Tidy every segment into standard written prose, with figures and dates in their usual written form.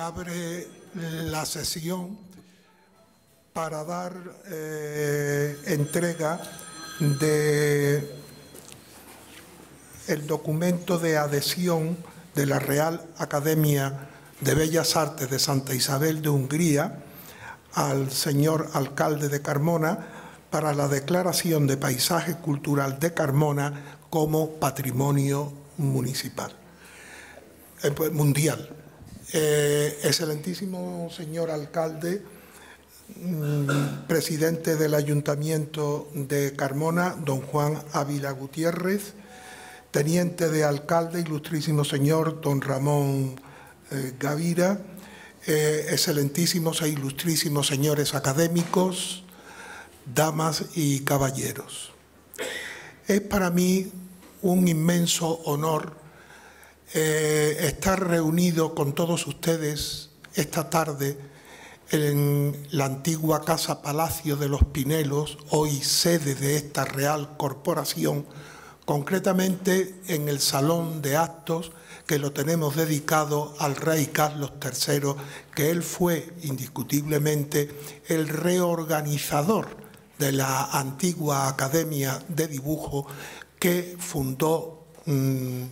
abre la sesión para dar entrega de el documento de adhesión de la Real Academia de Bellas Artes de Santa Isabel de Hungría al señor alcalde de Carmona para la declaración de paisaje cultural de Carmona como patrimonio municipal, mundial. Excelentísimo señor alcalde, presidente del Ayuntamiento de Carmona, don Juan Ávila Gutiérrez, teniente de alcalde, ilustrísimo señor don Ramón Gavira, excelentísimos e ilustrísimos señores académicos, damas y caballeros. Es para mí un inmenso honor estar reunido con todos ustedes esta tarde en la antigua Casa Palacio de los Pinelos, hoy sede de esta Real Corporación, concretamente en el Salón de Actos que lo tenemos dedicado al rey Carlos III, que él fue indiscutiblemente el reorganizador de la antigua Academia de Dibujo que fundó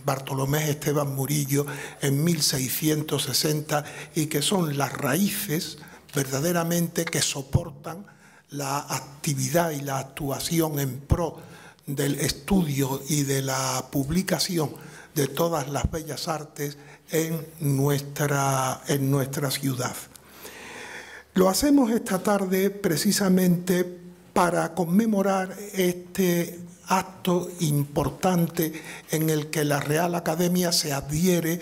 Bartolomé Esteban Murillo en 1660 y que son las raíces verdaderamente que soportan la actividad y la actuación en pro del estudio y de la publicación de todas las bellas artes en nuestra ciudad. Lo hacemos esta tarde precisamente para conmemorar este acto importante en el que la Real Academia se adhiere,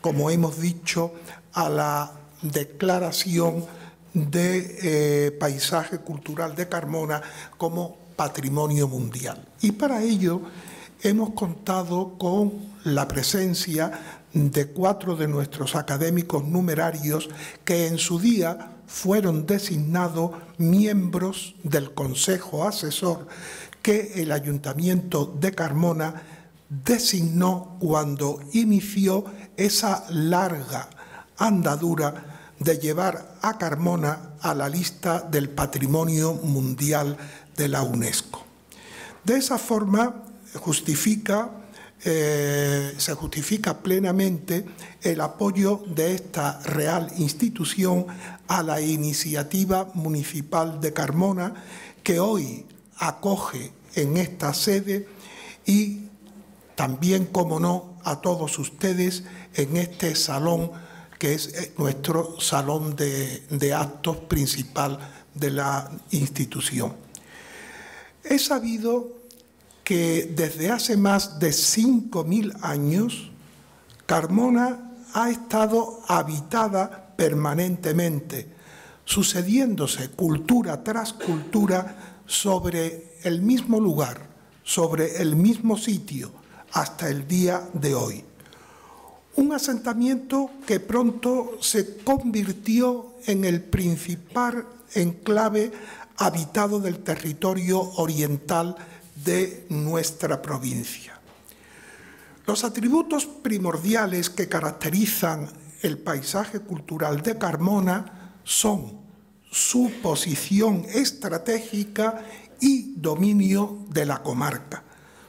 como hemos dicho, a la declaración de paisaje cultural de Carmona como patrimonio mundial. Y para ello hemos contado con la presencia de 4 de nuestros académicos numerarios que en su día fueron designados miembros del Consejo Asesor que el Ayuntamiento de Carmona designó cuando inició esa larga andadura de llevar a Carmona a la lista del Patrimonio Mundial de la UNESCO. De esa forma se justifica plenamente el apoyo de esta real institución a la iniciativa municipal de Carmona, que hoy acoge en esta sede y también, como no, a todos ustedes en este salón que es nuestro salón de actos principal de la institución. He sabido que desde hace más de 5000 años Carmona ha estado habitada permanentemente, sucediéndose cultura tras cultura sobre el mismo lugar, sobre el mismo sitio, hasta el día de hoy. Un asentamiento que pronto se convirtió en el principal enclave habitado del territorio oriental de nuestra provincia. Los atributos primordiales que caracterizan el paisaje cultural de Carmona son su posición estratégica y dominio de la comarca,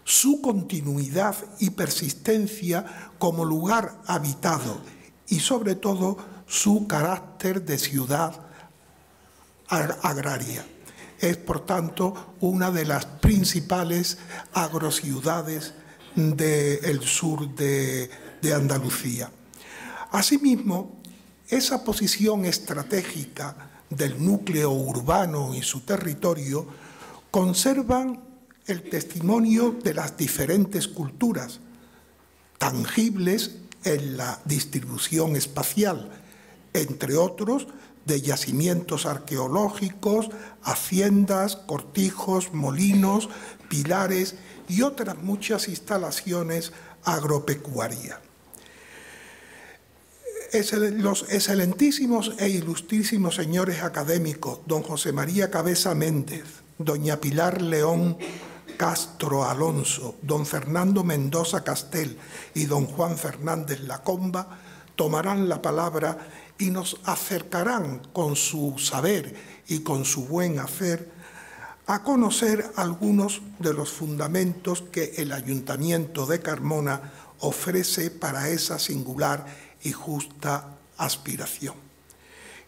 su continuidad y persistencia como lugar habitado y, sobre todo, su carácter de ciudad agraria. Es, por tanto, una de las principales agrociudades del sur de Andalucía. Asimismo, esa posición estratégica del núcleo urbano y su territorio conservan el testimonio de las diferentes culturas, tangibles en la distribución espacial, entre otros de yacimientos arqueológicos, haciendas, cortijos, molinos, pilares y otras muchas instalaciones agropecuarias. Los excelentísimos e ilustrísimos señores académicos, don José María Cabeza Méndez, doña Pilar León Castro Alonso, don Fernando Mendoza Castel y don Juan Fernández Lacomba, tomarán la palabra y nos acercarán con su saber y con su buen hacer a conocer algunos de los fundamentos que el Ayuntamiento de Carmona ofrece para esa singular y justa aspiración.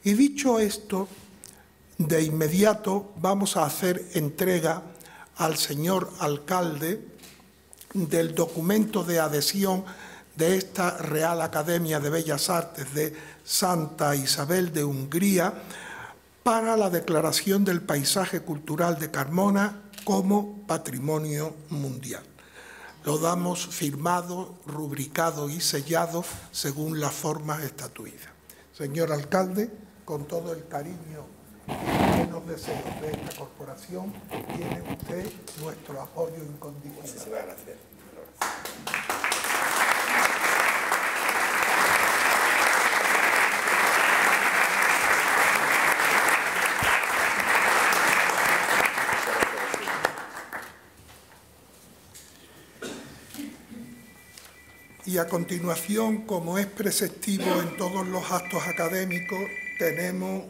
Y dicho esto, de inmediato vamos a hacer entrega al señor alcalde del documento de adhesión de esta Real Academia de Bellas Artes de Santa Isabel de Hungría para la declaración del paisaje cultural de Carmona como Patrimonio Mundial. Lo damos firmado, rubricado y sellado según las formas estatuidas. Señor alcalde, con todo el cariño y buenos deseos de esta corporación, tiene usted nuestro apoyo incondicional. Muchísimas gracias. Y a continuación, como es preceptivo en todos los actos académicos, tenemos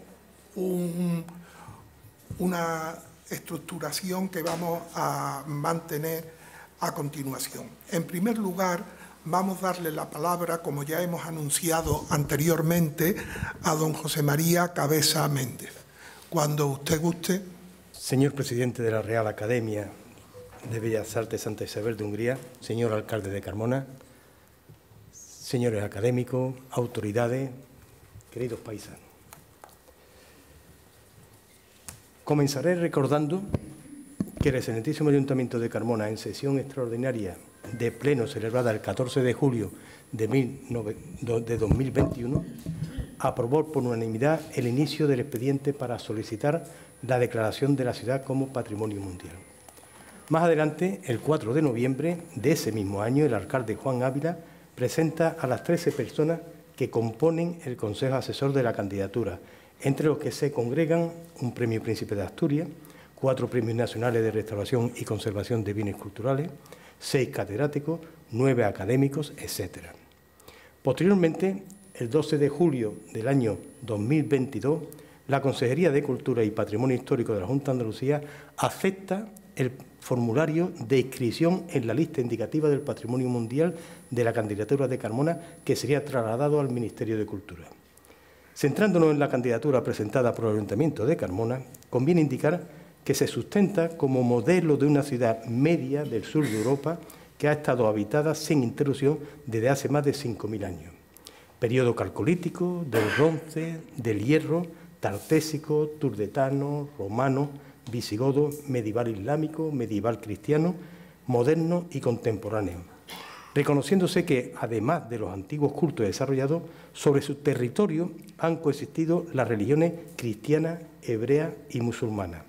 una estructuración que vamos a mantener a continuación. En primer lugar, vamos a darle la palabra, como ya hemos anunciado anteriormente, a don José María Cabeza Méndez. Cuando usted guste. Señor presidente de la Real Academia de Bellas Artes Santa Isabel de Hungría, señor alcalde de Carmona, señores académicos, autoridades, queridos paisanos. Comenzaré recordando que el excelentísimo Ayuntamiento de Carmona, en sesión extraordinaria de pleno celebrada el 14 de julio de 2021, aprobó por unanimidad el inicio del expediente para solicitar la declaración de la ciudad como Patrimonio Mundial. Más adelante, el 4 de noviembre de ese mismo año, el alcalde Juan Ávila presenta a las 13 personas que componen el Consejo Asesor de la candidatura, entre los que se congregan un Premio Príncipe de Asturias, 4 Premios Nacionales de Restauración y Conservación de Bienes Culturales, 6 catedráticos, 9 académicos, etc. Posteriormente, el 12 de julio del año 2022, la Consejería de Cultura y Patrimonio Histórico de la Junta de Andalucía acepta el formulario de inscripción en la lista indicativa del Patrimonio Mundial de la candidatura de Carmona, que sería trasladado al Ministerio de Cultura. Centrándonos en la candidatura presentada por el Ayuntamiento de Carmona, conviene indicar que se sustenta como modelo de una ciudad media del sur de Europa que ha estado habitada sin interrupción desde hace más de 5.000 años. Periodo calcolítico, del bronce, del hierro, tartésico, turdetano, romano, visigodo, medieval islámico, medieval cristiano, moderno y contemporáneo, reconociéndose que, además de los antiguos cultos desarrollados, sobre su territorio han coexistido las religiones cristiana, hebrea y musulmana.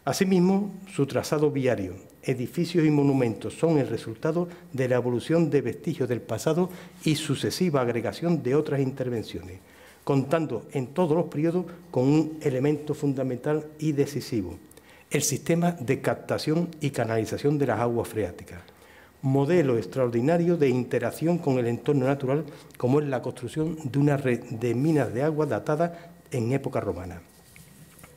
Asimismo, su trazado viario, edificios y monumentos son el resultado de la evolución de vestigios del pasado y sucesiva agregación de otras intervenciones, contando en todos los periodos con un elemento fundamental y decisivo, el sistema de captación y canalización de las aguas freáticas, modelo extraordinario de interacción con el entorno natural, como es la construcción de una red de minas de agua datada en época romana.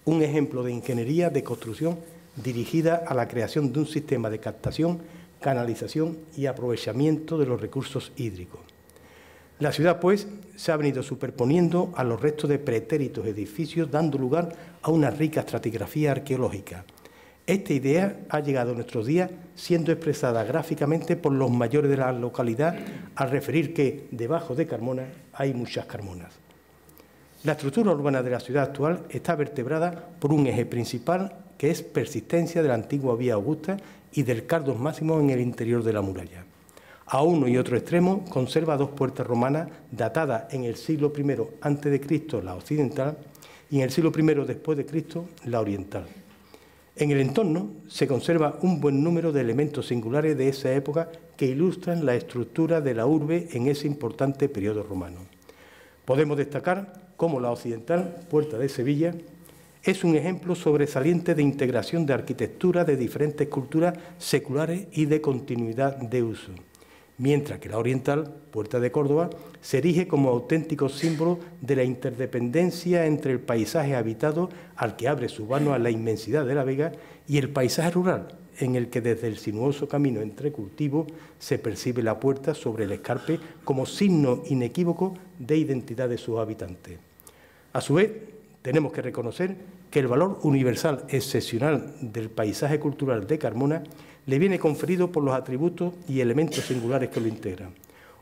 Un ejemplo de ingeniería de construcción dirigida a la creación de un sistema de captación, canalización y aprovechamiento de los recursos hídricos. La ciudad, pues, se ha venido superponiendo a los restos de pretéritos edificios, dando lugar a una rica estratigrafía arqueológica. Esta idea ha llegado a nuestros días siendo expresada gráficamente por los mayores de la localidad al referir que debajo de Carmona hay muchas Carmonas. La estructura urbana de la ciudad actual está vertebrada por un eje principal que es persistencia de la antigua vía Augusta y del cardos máximo en el interior de la muralla. A uno y otro extremo conserva 2 puertas romanas datadas en el siglo I a.C., la occidental, y en el siglo I después de Cristo, la oriental. En el entorno se conserva un buen número de elementos singulares de esa época que ilustran la estructura de la urbe en ese importante periodo romano. Podemos destacar cómo la occidental, Puerta de Sevilla, es un ejemplo sobresaliente de integración de arquitectura de diferentes culturas seculares y de continuidad de uso, mientras que la oriental, Puerta de Córdoba, se erige como auténtico símbolo de la interdependencia entre el paisaje habitado al que abre su vano a la inmensidad de la vega y el paisaje rural, en el que desde el sinuoso camino entre cultivos se percibe la puerta sobre el escarpe como signo inequívoco de identidad de sus habitantes. A su vez, tenemos que reconocer que el valor universal excepcional del paisaje cultural de Carmona le viene conferido por los atributos y elementos singulares que lo integran.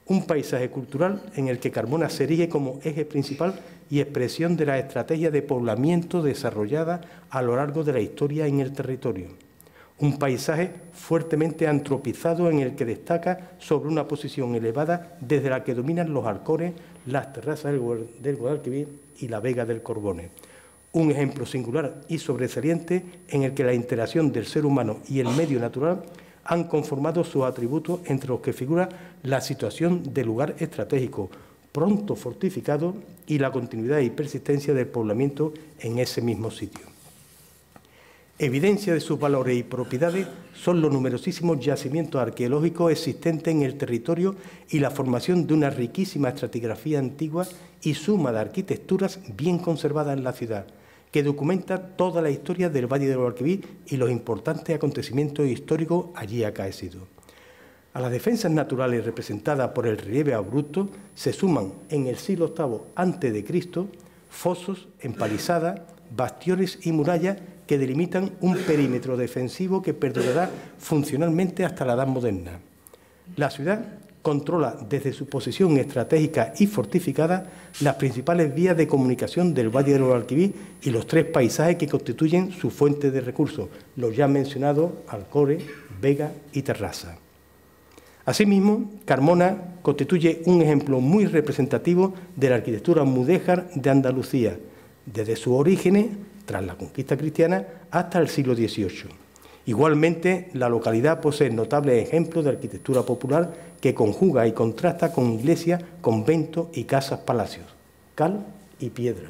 Un paisaje cultural en el que Carmona se erige como eje principal y expresión de la estrategia de poblamiento desarrollada a lo largo de la historia en el territorio. Un paisaje fuertemente antropizado en el que destaca sobre una posición elevada desde la que dominan los Alcores, las terrazas del Guadalquivir y la Vega del Corbones. Un ejemplo singular y sobresaliente en el que la interacción del ser humano y el medio natural han conformado sus atributos, entre los que figura la situación de lugar estratégico, pronto fortificado, y la continuidad y persistencia del poblamiento en ese mismo sitio. Evidencia de sus valores y propiedades son los numerosísimos yacimientos arqueológicos existentes en el territorio y la formación de una riquísima estratigrafía antigua y suma de arquitecturas bien conservadas en la ciudad, que documenta toda la historia del Valle del Guadalquivir y los importantes acontecimientos históricos allí acaecidos. A las defensas naturales representadas por el relieve abrupto se suman en el siglo VIII a.C. fosos, empalizadas, bastiones y murallas que delimitan un perímetro defensivo que perdurará funcionalmente hasta la Edad Moderna. La ciudad controla desde su posición estratégica y fortificada las principales vías de comunicación del Valle del Guadalquivir y los tres paisajes que constituyen su fuente de recursos, los ya mencionados Alcores, Vega y Terraza. Asimismo, Carmona constituye un ejemplo muy representativo de la arquitectura mudéjar de Andalucía, desde sus orígenes, tras la conquista cristiana, hasta el siglo XVIII. Igualmente, la localidad posee notables ejemplos de arquitectura popular que conjuga y contrasta con iglesias, conventos y casas-palacios, cal y piedra.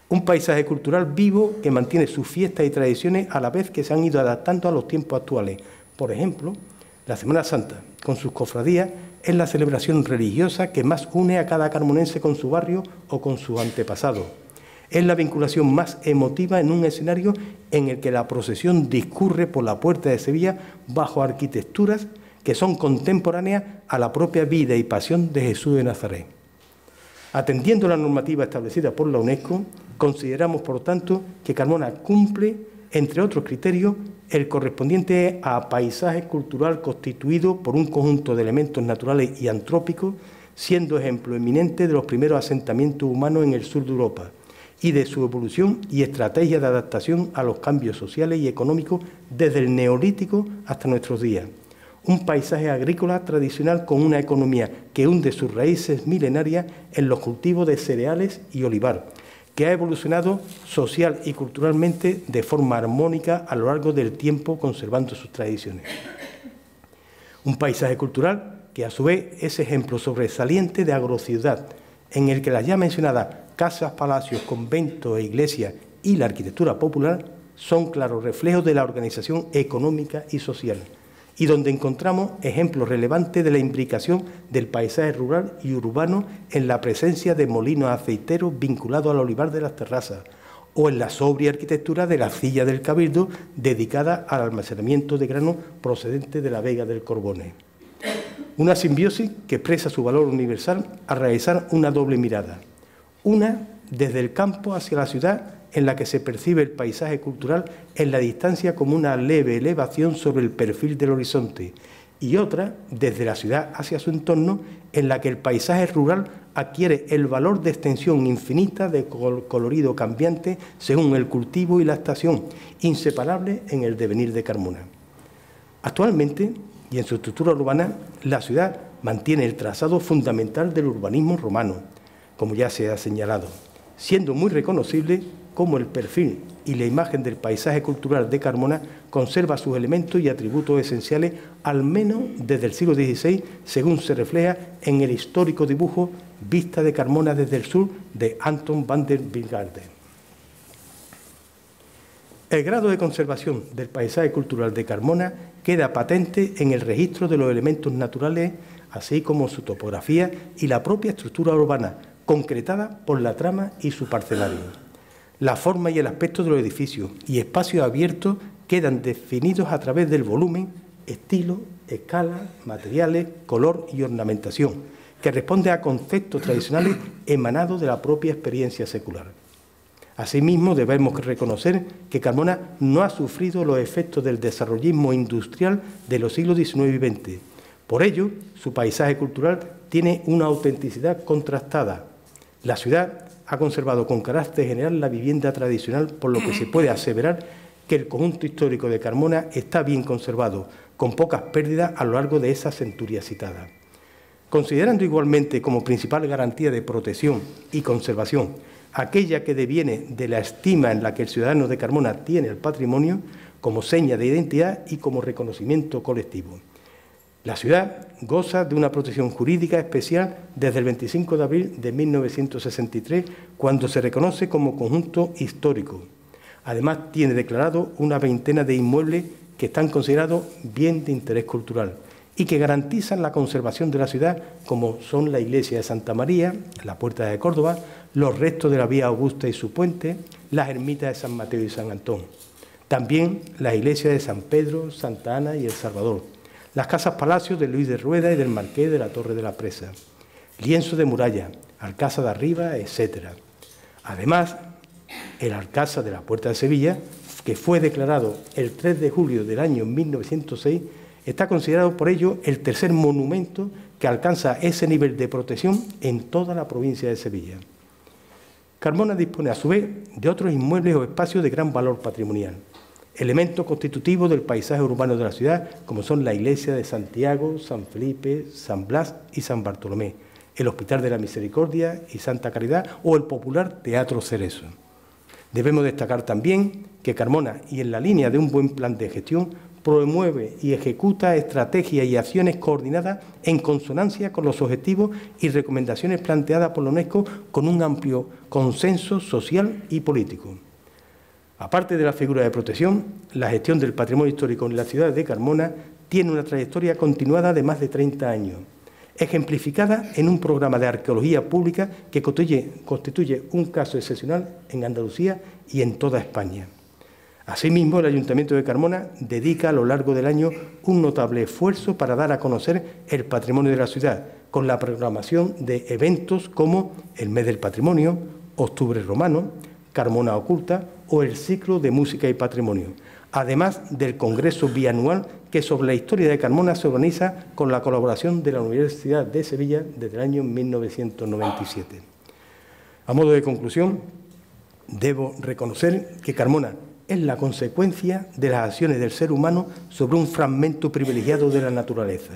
Un paisaje cultural vivo que mantiene sus fiestas y tradiciones a la vez que se han ido adaptando a los tiempos actuales. Por ejemplo, la Semana Santa, con sus cofradías, es la celebración religiosa que más une a cada carmonense con su barrio o con sus antepasados. Es la vinculación más emotiva en un escenario en el que la procesión discurre por la Puerta de Sevilla bajo arquitecturas que son contemporáneas a la propia vida y pasión de Jesús de Nazaret. Atendiendo a la normativa establecida por la UNESCO, consideramos, por tanto, que Carmona cumple, entre otros criterios, el correspondiente a paisaje cultural constituido por un conjunto de elementos naturales y antrópicos, siendo ejemplo eminente de los primeros asentamientos humanos en el sur de Europa y de su evolución y estrategia de adaptación a los cambios sociales y económicos desde el Neolítico hasta nuestros días. Un paisaje agrícola tradicional con una economía que hunde sus raíces milenarias en los cultivos de cereales y olivar, que ha evolucionado social y culturalmente de forma armónica a lo largo del tiempo, conservando sus tradiciones. Un paisaje cultural que a su vez es ejemplo sobresaliente de agrociudad, en el que las ya mencionadas casas, palacios, conventos e iglesias y la arquitectura popular son claros reflejos de la organización económica y social, y donde encontramos ejemplos relevantes de la imbricación del paisaje rural y urbano en la presencia de molinos aceiteros vinculados al olivar de las terrazas, o en la sobria arquitectura de la Silla del Cabildo dedicada al almacenamiento de grano procedente de la Vega del Corbones. Una simbiosis que expresa su valor universal al realizar una doble mirada. Una desde el campo hacia la ciudad, en la que se percibe el paisaje cultural en la distancia como una leve elevación sobre el perfil del horizonte, y otra desde la ciudad hacia su entorno, en la que el paisaje rural adquiere el valor de extensión infinita de colorido cambiante según el cultivo y la estación, inseparable en el devenir de Carmona. Actualmente, y en su estructura urbana, la ciudad mantiene el trazado fundamental del urbanismo romano, como ya se ha señalado, siendo muy reconocible cómo el perfil y la imagen del paisaje cultural de Carmona conserva sus elementos y atributos esenciales, al menos desde el siglo XVI, según se refleja en el histórico dibujo Vista de Carmona desde el sur de Anton van der Winkelried. El grado de conservación del paisaje cultural de Carmona queda patente en el registro de los elementos naturales, así como su topografía y la propia estructura urbana, concretada por la trama y su parcelario. La forma y el aspecto de los edificios y espacios abiertos quedan definidos a través del volumen, estilo, escala, materiales, color y ornamentación, que responde a conceptos tradicionales emanados de la propia experiencia secular. Asimismo, debemos reconocer que Carmona no ha sufrido los efectos del desarrollismo industrial de los siglos XIX y XX. Por ello, su paisaje cultural tiene una autenticidad contrastada. La ciudad ha conservado con carácter general la vivienda tradicional, por lo que se puede aseverar que el conjunto histórico de Carmona está bien conservado, con pocas pérdidas a lo largo de esa centuria citada. Considerando igualmente como principal garantía de protección y conservación aquella que deviene de la estima en la que el ciudadano de Carmona tiene el patrimonio como seña de identidad y como reconocimiento colectivo. La ciudad goza de una protección jurídica especial desde el 25 de abril de 1963, cuando se reconoce como conjunto histórico. Además, tiene declarado una veintena de inmuebles que están considerados bien de interés cultural y que garantizan la conservación de la ciudad, como son la iglesia de Santa María, la Puerta de Córdoba, los restos de la Vía Augusta y su puente, las ermitas de San Mateo y San Antón. También las iglesias de San Pedro, Santa Ana y El Salvador, las casas palacios de Luis de Rueda y del Marqués de la Torre de la Presa, lienzo de muralla, Alcázar de Arriba, etc. Además, el Alcázar de la Puerta de Sevilla, que fue declarado el 3 de julio del año 1906, está considerado por ello el tercer monumento que alcanza ese nivel de protección en toda la provincia de Sevilla. Carmona dispone a su vez de otros inmuebles o espacios de gran valor patrimonial, elementos constitutivos del paisaje urbano de la ciudad, como son la iglesia de Santiago, San Felipe, San Blas y San Bartolomé, el Hospital de la Misericordia y Santa Caridad o el popular Teatro Cerezo. Debemos destacar también que Carmona, y en la línea de un buen plan de gestión, promueve y ejecuta estrategias y acciones coordinadas en consonancia con los objetivos y recomendaciones planteadas por la UNESCO con un amplio consenso social y político. Aparte de la figura de protección, la gestión del patrimonio histórico en la ciudad de Carmona tiene una trayectoria continuada de más de 30 años, ejemplificada en un programa de arqueología pública que constituye un caso excepcional en Andalucía y en toda España. Asimismo, el Ayuntamiento de Carmona dedica a lo largo del año un notable esfuerzo para dar a conocer el patrimonio de la ciudad, con la programación de eventos como el Mes del Patrimonio, Octubre Romano, Carmona Oculta o el Ciclo de Música y Patrimonio, además del Congreso bianual que sobre la historia de Carmona se organiza con la colaboración de la Universidad de Sevilla desde el año 1997. A modo de conclusión, debo reconocer que Carmona es la consecuencia de las acciones del ser humano sobre un fragmento privilegiado de la naturaleza.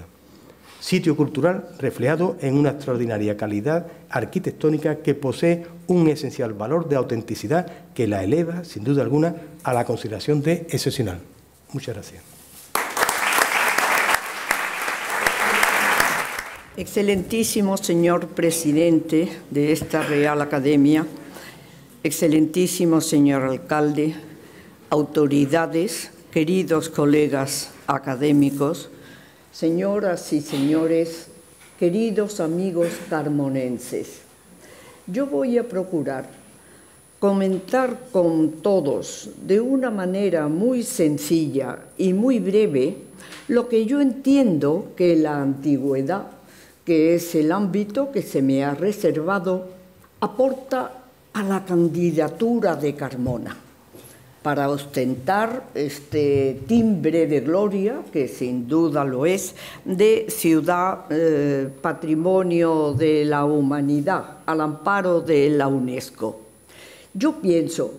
Sitio cultural reflejado en una extraordinaria calidad arquitectónica que posee un esencial valor de autenticidad que la eleva, sin duda alguna, a la consideración de excepcional. Muchas gracias. Excelentísimo señor presidente de esta Real Academia, excelentísimo señor alcalde, autoridades, queridos colegas académicos, señoras y señores, queridos amigos carmonenses, yo voy a procurar comentar con todos de una manera muy sencilla y muy breve lo que yo entiendo que la antigüedad, que es el ámbito que se me ha reservado, aporta a la candidatura de Carmona, para ostentar este timbre de gloria, que sin duda lo es, de ciudad patrimonio de la humanidad, al amparo de la UNESCO. Yo pienso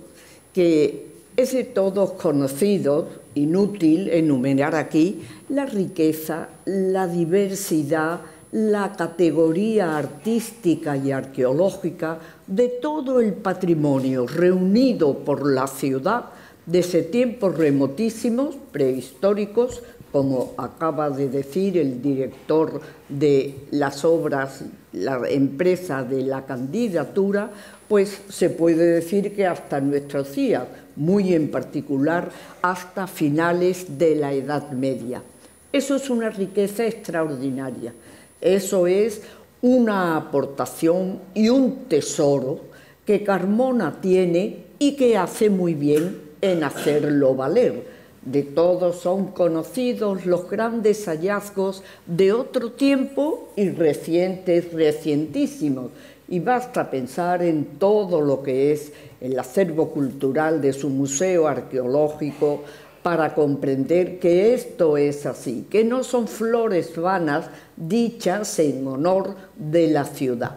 que es de todos conocido, inútil enumerar aquí, la riqueza, la diversidad, la categoría artística y arqueológica de todo el patrimonio reunido por la ciudad desde tiempos remotísimos, prehistóricos, como acaba de decir el director de las obras, la empresa de la candidatura, pues se puede decir que hasta nuestros días, muy en particular hasta finales de la Edad Media. Eso es una riqueza extraordinaria, eso es una aportación y un tesoro que Carmona tiene y que hace muy bien en hacerlo valer. De todos son conocidos los grandes hallazgos de otro tiempo y recientes, recientísimos. Y basta pensar en todo lo que es el acervo cultural de su museo arqueológico para comprender que esto es así, que no son flores vanas dichas en honor de la ciudad.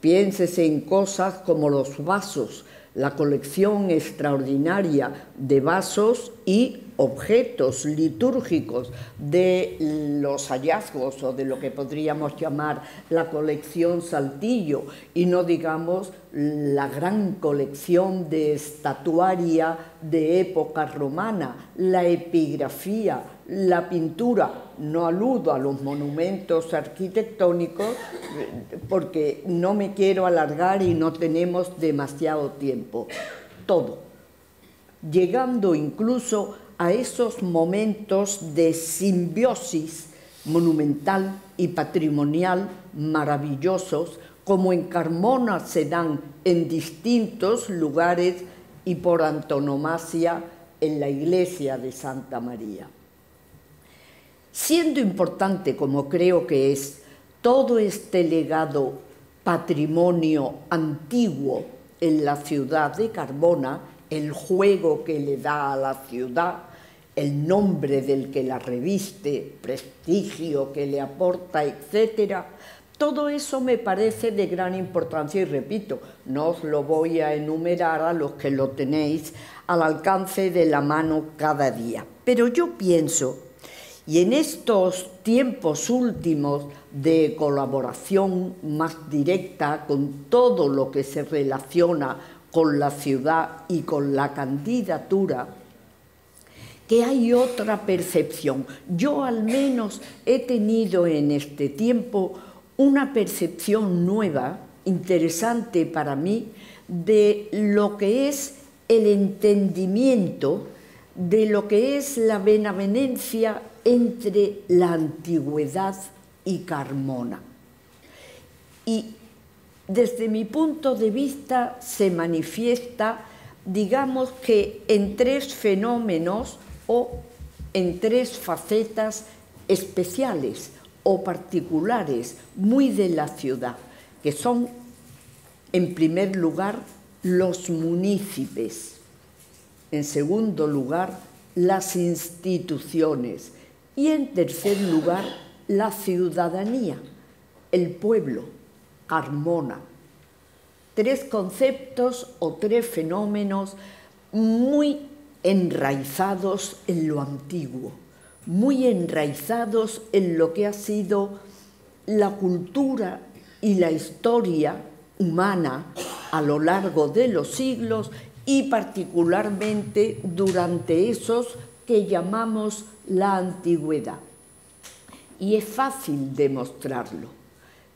Piénsese en cosas como los vasos, la colección extraordinaria de vasos y objetos litúrgicos de los hallazgos o de lo que podríamos llamar la colección Saltillo, y no digamos la gran colección de estatuaria de época romana, la epigrafía, la pintura. No aludo a los monumentos arquitectónicos porque no me quiero alargar y no tenemos demasiado tiempo. Todo, llegando incluso a esos momentos de simbiosis monumental y patrimonial maravillosos, como en Carmona se dan en distintos lugares y por antonomasia en la iglesia de Santa María. Siendo importante, como creo que es, todo este legado patrimonio antiguo en la ciudad de Carmona, el juego que le da a la ciudad, el nombre del que la reviste, prestigio que le aporta, etcétera, todo eso me parece de gran importancia y repito, no os lo voy a enumerar a los que lo tenéis al alcance de la mano cada día. Pero yo pienso, y en estos tiempos últimos de colaboración más directa con todo lo que se relaciona con la ciudad y con la candidatura, que hay otra percepción. Yo al menos he tenido en este tiempo una percepción nueva, interesante para mí, de lo que es el entendimiento, de lo que es la benevolencia entre la antigüedad y Carmona. Y desde mi punto de vista se manifiesta, digamos que en tres fenómenos o en tres facetas especiales o particulares, muy de la ciudad, que son, en primer lugar, los municipios, en segundo lugar, las instituciones y, en tercer lugar, la ciudadanía, el pueblo, Carmona. Tres conceptos o tres fenómenos muy enraizados en lo antiguo, muy enraizados en lo que ha sido la cultura y la historia humana a lo largo de los siglos y particularmente durante esos que llamamos la antigüedad. Y es fácil demostrarlo.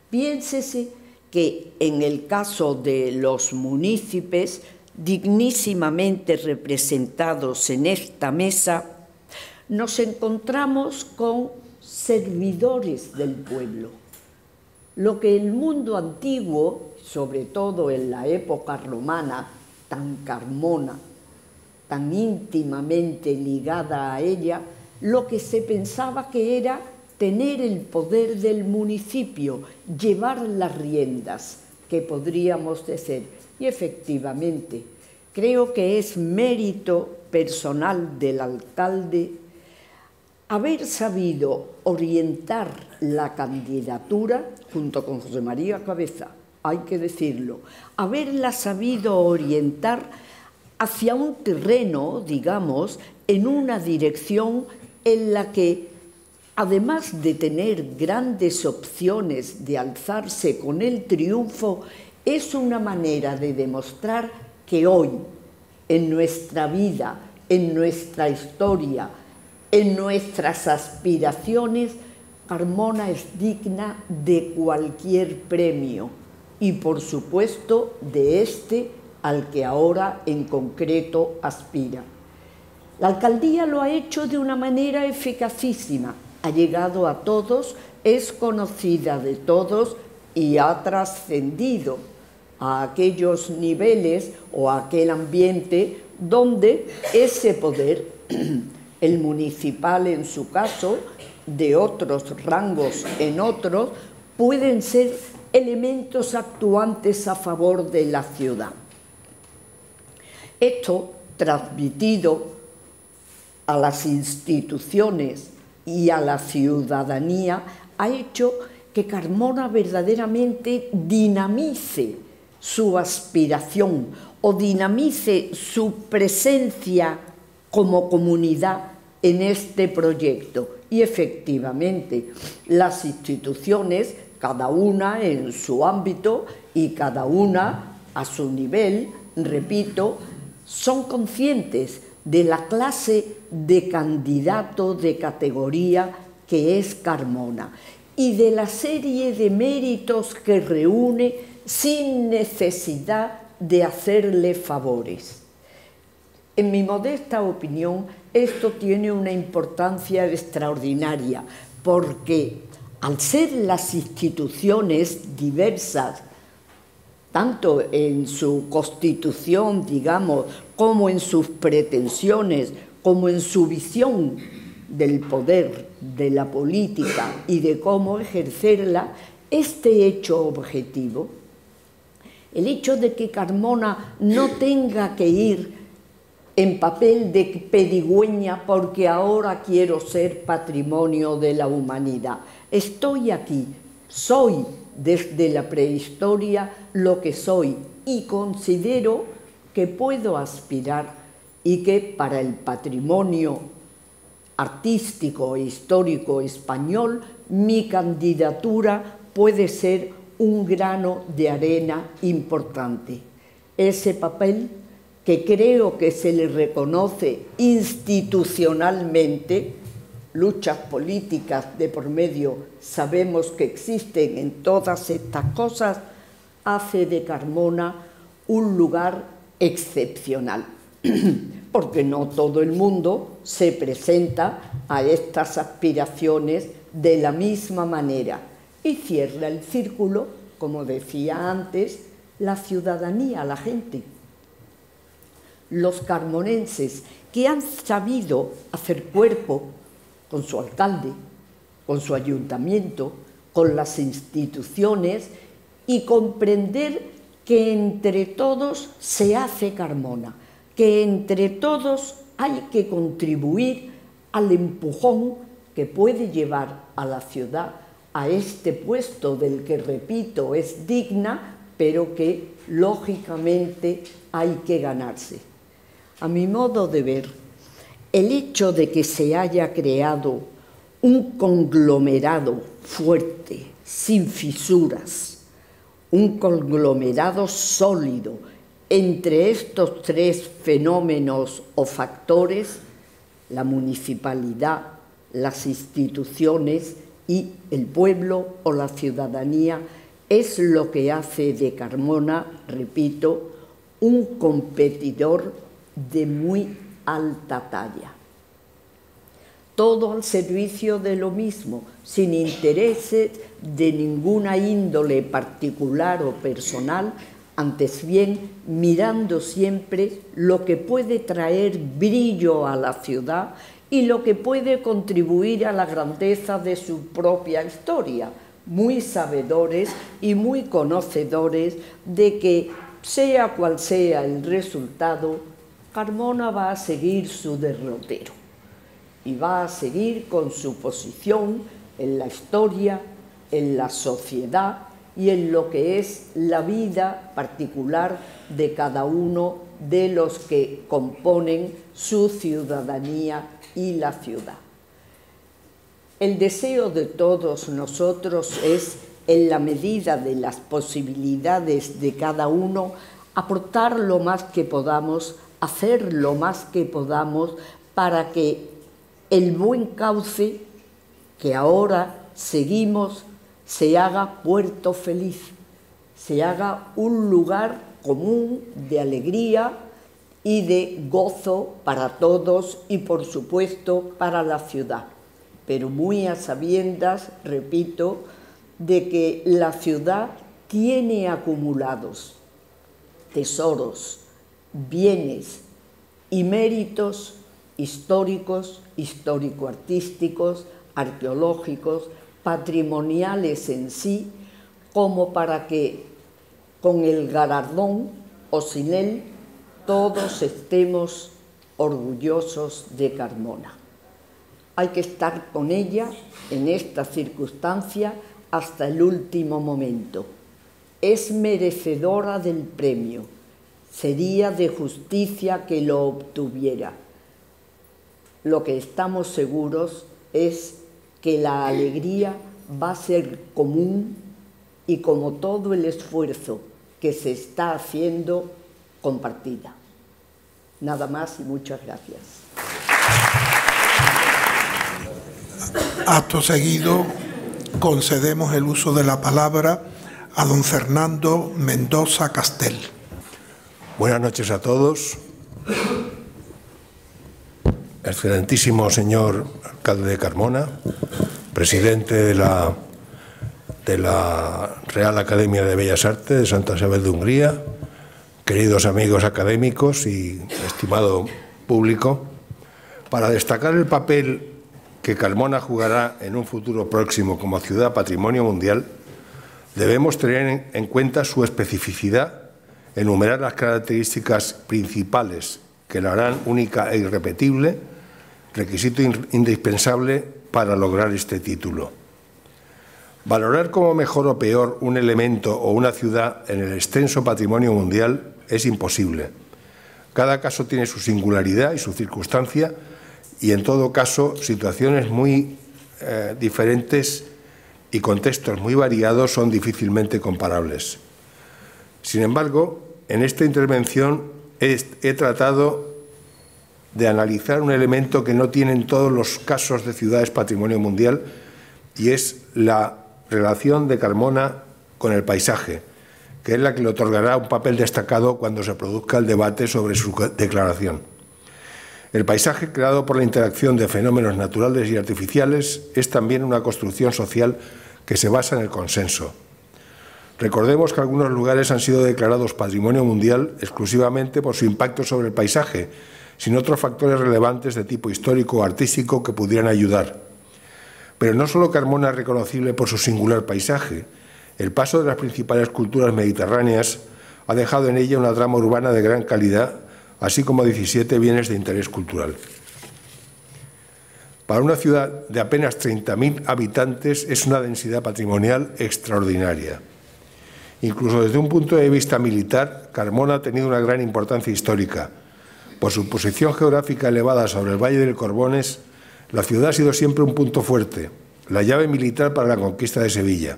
Piénsese que en el caso de los municipios, dignísimamente representados en esta mesa, nos encontramos con servidores del pueblo. Lo que el mundo antiguo, sobre todo en la época romana, tan Carmona, tan íntimamente ligada a ella, lo que se pensaba que era tener el poder del municipio, llevar las riendas, que podríamos decir. Y efectivamente, creo que es mérito personal del alcalde haber sabido orientar la candidatura, junto con José María Cabeza, hay que decirlo, haberla sabido orientar hacia un terreno, digamos, en una dirección en la que, además de tener grandes opciones de alzarse con el triunfo, es una manera de demostrar que hoy, en nuestra vida, en nuestra historia, en nuestras aspiraciones, Carmona es digna de cualquier premio y, por supuesto, de este al que ahora en concreto aspira. La alcaldía lo ha hecho de una manera eficacísima, ha llegado a todos, es conocida de todos y ha trascendido a aquellos niveles o a aquel ambiente donde ese poder, el municipal en su caso, de otros rangos en otros, pueden ser elementos actuantes a favor de la ciudad. Esto, transmitido a las instituciones y a la ciudadanía, ha hecho que Carmona verdaderamente dinamice su aspiración o dinamice su presencia como comunidad en este proyecto. Y efectivamente, las instituciones, cada una en su ámbito y cada una a su nivel, repito, son conscientes de la clase de candidato de categoría que es Carmona y de la serie de méritos que reúne sin necesidad de hacerle favores. En mi modesta opinión, esto tiene una importancia extraordinaria, porque al ser las instituciones diversas, tanto en su constitución, digamos, como en sus pretensiones, como en su visión del poder, de la política y de cómo ejercerla, este hecho objetivo, el hecho de que Carmona no tenga que ir en papel de pedigüeña porque ahora quiero ser patrimonio de la humanidad. Estoy aquí, soy desde la prehistoria lo que soy y considero que puedo aspirar y que para el patrimonio artístico e histórico español mi candidatura puede ser un grano de arena importante. Ese papel que creo que se le reconoce institucionalmente, luchas políticas de por medio sabemos que existen en todas estas cosas, hace de Carmona un lugar excepcional, porque no todo el mundo se presenta a estas aspiraciones de la misma manera y cierra el círculo, como decía antes, la ciudadanía, la gente. Los carmonenses que han sabido hacer cuerpo con su alcalde, con su ayuntamiento, con las instituciones y comprender que entre todos se hace Carmona, que entre todos hay que contribuir al empujón que puede llevar a la ciudad a este puesto del que, repito, es digna, pero que lógicamente hay que ganarse. A mi modo de ver, el hecho de que se haya creado un conglomerado fuerte, sin fisuras, un conglomerado sólido entre estos tres fenómenos o factores, la municipalidad, las instituciones y el pueblo o la ciudadanía, es lo que hace de Carmona, repito, un competidor de muy alta talla. Todo al servicio de lo mismo, sin intereses de ninguna índole particular o personal, antes bien mirando siempre lo que puede traer brillo a la ciudad y lo que puede contribuir a la grandeza de su propia historia, muy sabedores y muy conocedores de que, sea cual sea el resultado, Carmona va a seguir su derrotero y va a seguir con su posición en la historia, en la sociedad y en lo que es la vida particular de cada uno de los que componen su ciudadanía y la ciudad. El deseo de todos nosotros es, en la medida de las posibilidades de cada uno, aportar lo más que podamos, hacer lo más que podamos para que el buen cauce que ahora seguimos se haga puerto feliz, se haga un lugar común de alegría y de gozo para todos y, por supuesto, para la ciudad. Pero muy a sabiendas, repito, de que la ciudad tiene acumulados tesoros, bienes y méritos históricos, histórico-artísticos, arqueológicos, patrimoniales en sí, como para que con el galardón o sin él todos estemos orgullosos de Carmona. Hay que estar con ella en esta circunstancia hasta el último momento. Es merecedora del premio. Sería de justicia que lo obtuviera. Lo que estamos seguros es que la alegría va a ser común y, como todo el esfuerzo que se está haciendo, compartida. Nada más y muchas gracias. Acto seguido, concedemos el uso de la palabra a don Fernando Mendoza Castel. Buenas noches a todos. Excelentísimo señor alcalde de Carmona, presidente de la Real Academia de Bellas Artes de Santa Isabel de Hungría, queridos amigos académicos y estimado público, para destacar el papel que Carmona jugará en un futuro próximo como ciudad patrimonio mundial, debemos tener en cuenta su especificidad, enumerar las características principales que la harán única e irrepetible, requisito indispensable para lograr este título. Valorar como mejor o peor un elemento o una ciudad en el extenso patrimonio mundial es imposible. Cada caso tiene su singularidad y su circunstancia, y en todo caso situaciones muy diferentes y contextos muy variados son difícilmente comparables. Sin embargo, en esta intervención he tratado de analizar un elemento que no tienen todos los casos de ciudades patrimonio mundial, y es la relación de Carmona con el paisaje, que es la que le otorgará un papel destacado cuando se produzca el debate sobre su declaración. El paisaje, creado por la interacción de fenómenos naturales y artificiales, es también una construcción social que se basa en el consenso. Recordemos que algunos lugares han sido declarados patrimonio mundial exclusivamente por su impacto sobre el paisaje, sin otros factores relevantes de tipo histórico o artístico que pudieran ayudar. Pero no solo Carmona es reconocible por su singular paisaje. El paso de las principales culturas mediterráneas ha dejado en ella una trama urbana de gran calidad, así como 17 bienes de interés cultural. Para una ciudad de apenas 30.000 habitantes es una densidad patrimonial extraordinaria. Incluso desde un punto de vista militar, Carmona ha tenido una gran importancia histórica. Por su posición geográfica elevada sobre el Valle del Corbones, la ciudad ha sido siempre un punto fuerte, la llave militar para la conquista de Sevilla.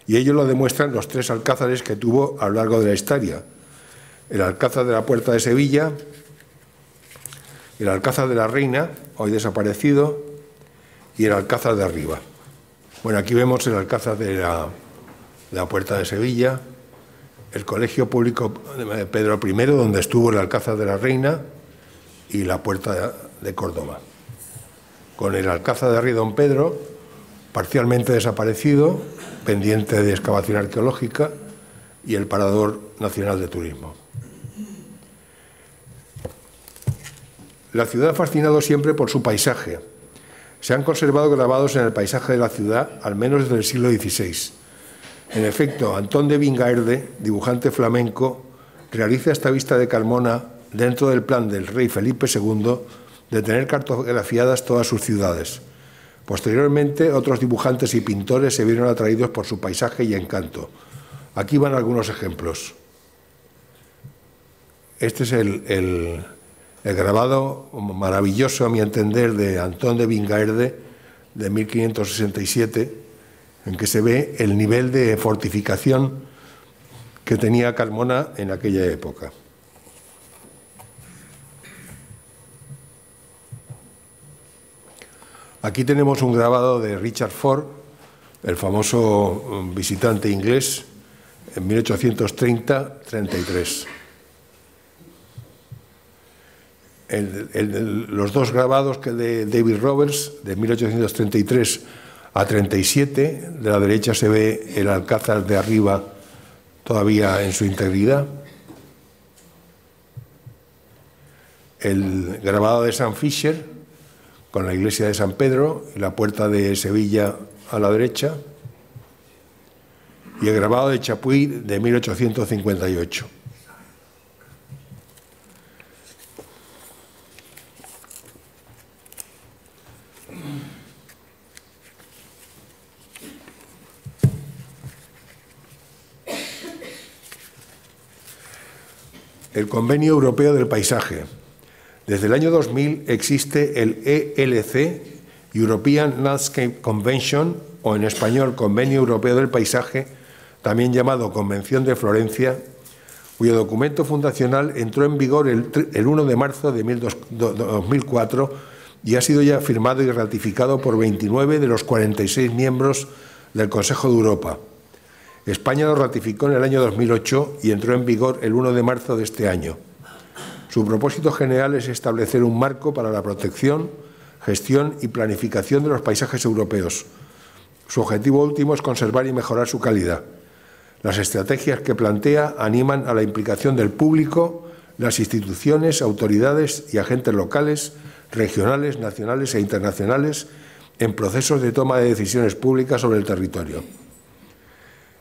Y ello lo demuestran los 3 alcázares que tuvo a lo largo de la historia: el Alcázar de la Puerta de Sevilla, el Alcázar de la Reina, hoy desaparecido, y el Alcázar de Arriba. Bueno, aquí vemos el Alcázar de la Puerta de Sevilla, el Colegio Público de Pedro I, donde estuvo el Alcázar de la Reina, y la Puerta de Córdoba. Con el Alcázar de Rey Don Pedro, parcialmente desaparecido, pendiente de excavación arqueológica, y el Parador Nacional de Turismo. La ciudad ha fascinado siempre por su paisaje. Se han conservado grabados en el paisaje de la ciudad al menos desde el siglo XVI. En efecto, Antón de Vingaerde, dibujante flamenco, realiza esta vista de Carmona dentro del plan del rey Felipe II de tener cartografiadas todas sus ciudades. Posteriormente, otros dibujantes y pintores se vieron atraídos por su paisaje y encanto. Aquí van algunos ejemplos. Este es el grabado maravilloso, a mi entender, de Antón de Vingaerde, de 1567, en que se ve el nivel de fortificación que tenía Carmona en aquella época. Aquí tenemos un grabado de Richard Ford, el famoso visitante inglés, en 1830-33. Los dos grabados que de David Roberts, de 1833 a 37, de la derecha se ve el alcázar de arriba todavía en su integridad. El grabado de Sam Fisher, con la iglesia de San Pedro y la puerta de Sevilla a la derecha. Y el grabado de Chapuis de 1858. El Convenio Europeo del Paisaje. Desde el año 2000 existe el ELC, European Landscape Convention, o en español Convenio Europeo del Paisaje, también llamado Convención de Florencia, cuyo documento fundacional entró en vigor el 1 de marzo de 2004 y ha sido ya firmado y ratificado por 29 de los 46 miembros del Consejo de Europa. España lo ratificó en el año 2008 y entró en vigor el 1 de marzo de este año. Su propósito general es establecer un marco para la protección, gestión y planificación de los paisajes europeos. Su objetivo último es conservar y mejorar su calidad. Las estrategias que plantea animan a la implicación del público, las instituciones, autoridades y agentes locales, regionales, nacionales e internacionales en procesos de toma de decisiones públicas sobre el territorio.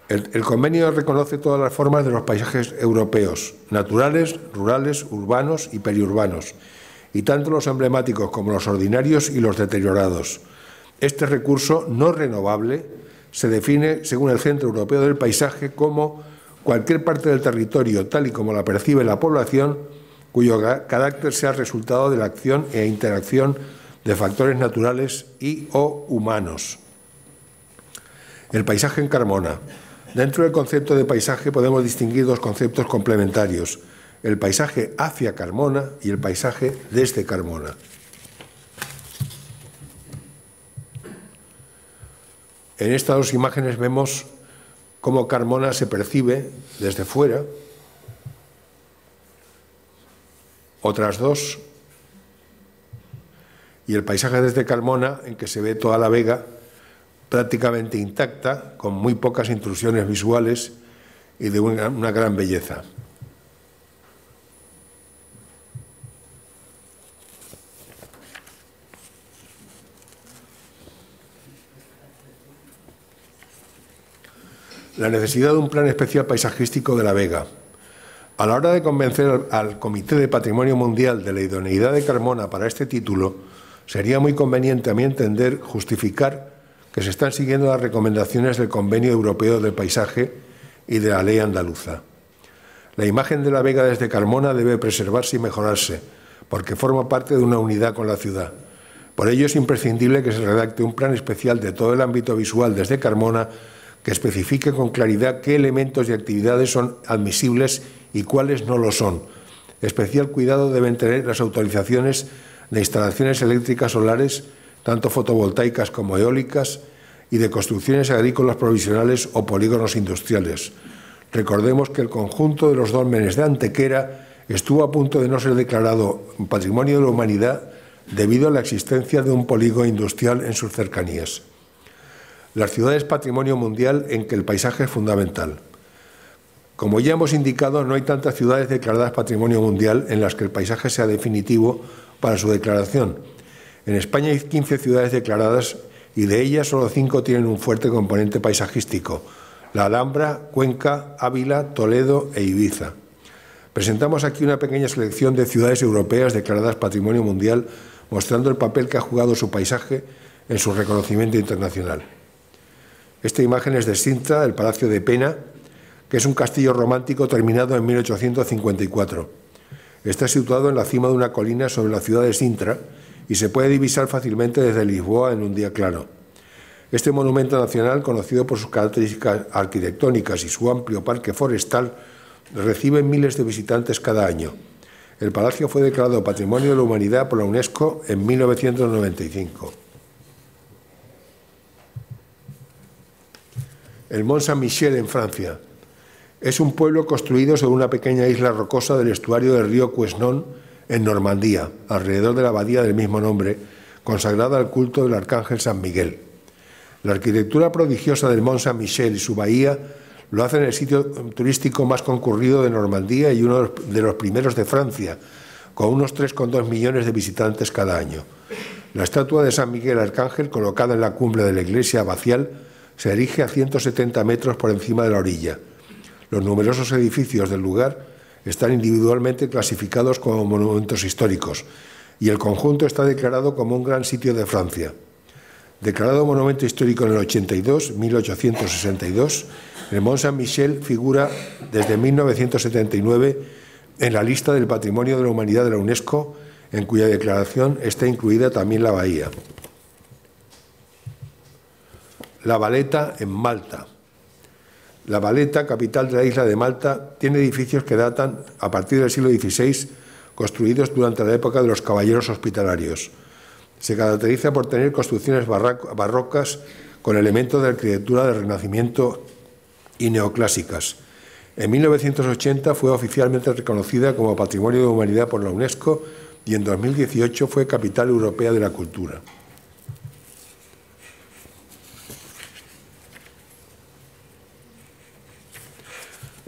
El convenio reconoce todas las formas de los paisajes europeos, naturales, rurales, urbanos y periurbanos, y tanto los emblemáticos como los ordinarios y los deteriorados. Este recurso no renovable se define, según el Centro Europeo del Paisaje, como cualquier parte del territorio, tal y como la percibe la población, cuyo carácter sea resultado de la acción e interacción de factores naturales y o humanos. El paisaje en Carmona. Dentro del concepto de paisaje podemos distinguir dos conceptos complementarios, el paisaje hacia Carmona y el paisaje desde Carmona. En estas dos imágenes vemos cómo Carmona se percibe desde fuera. Otras dos. Y el paisaje desde Carmona, en que se ve toda la vega prácticamente intacta, con muy pocas intrusiones visuales y de una gran belleza. La necesidad de un plan especial paisajístico de la vega. A la hora de convencer al Comité de Patrimonio Mundial de la idoneidad de Carmona para este título, sería muy conveniente, a mi entender, justificar que se están siguiendo las recomendaciones del Convenio Europeo del Paisaje y de la Ley Andaluza. La imagen de la vega desde Carmona debe preservarse y mejorarse, porque forma parte de una unidad con la ciudad. Por ello es imprescindible que se redacte un plan especial de todo el ámbito visual desde Carmona que especifique con claridad qué elementos y actividades son admisibles y cuáles no lo son. Especial cuidado deben tener las autorizaciones de instalaciones eléctricas solares, tanto fotovoltaicas como eólicas, y de construcciones agrícolas provisionales o polígonos industriales. Recordemos que el conjunto de los dólmenes de Antequera estuvo a punto de no ser declarado Patrimonio de la Humanidad debido a la existencia de un polígono industrial en sus cercanías. Las ciudades patrimonio mundial en que el paisaje es fundamental. Como ya hemos indicado, no hay tantas ciudades declaradas patrimonio mundial en las que el paisaje sea definitivo para su declaración. En España hay 15 ciudades declaradas y de ellas solo 5 tienen un fuerte componente paisajístico: la Alhambra, Cuenca, Ávila, Toledo e Ibiza. Presentamos aquí una pequeña selección de ciudades europeas declaradas patrimonio mundial, mostrando el papel que ha jugado su paisaje en su reconocimiento internacional. Esta imagen es de Sintra, el Palacio de Pena, que es un castillo romántico terminado en 1854. Está situado en la cima de una colina sobre la ciudad de Sintra y se puede divisar fácilmente desde Lisboa en un día claro. Este monumento nacional, conocido por sus características arquitectónicas y su amplio parque forestal, recibe miles de visitantes cada año. El palacio fue declarado Patrimonio de la Humanidad por la UNESCO en 1995. el Mont Saint-Michel en Francia. Es un pueblo construido sobre una pequeña isla rocosa del estuario del río Quesnon en Normandía, alrededor de la abadía del mismo nombre, consagrada al culto del arcángel San Miguel. La arquitectura prodigiosa del Mont Saint-Michel y su bahía lo hacen el sitio turístico más concurrido de Normandía y uno de los primeros de Francia, con unos 3,2 millones de visitantes cada año. La estatua de San Miguel Arcángel, colocada en la cumbre de la iglesia abacial, se erige a 170 metros por encima de la orilla. Los numerosos edificios del lugar están individualmente clasificados como monumentos históricos y el conjunto está declarado como un gran sitio de Francia. Declarado monumento histórico en el 1862, el Mont Saint-Michel figura desde 1979 en la lista del Patrimonio de la Humanidad de la UNESCO, en cuya declaración está incluida también la bahía. La Valeta, en Malta. La Valeta, capital de la isla de Malta, tiene edificios que datan a partir del siglo XVI, construidos durante la época de los caballeros hospitalarios. Se caracteriza por tener construcciones barrocas con elementos de arquitectura del Renacimiento y neoclásicas. En 1980 fue oficialmente reconocida como Patrimonio de la Humanidad por la UNESCO y en 2018 fue Capital Europea de la Cultura.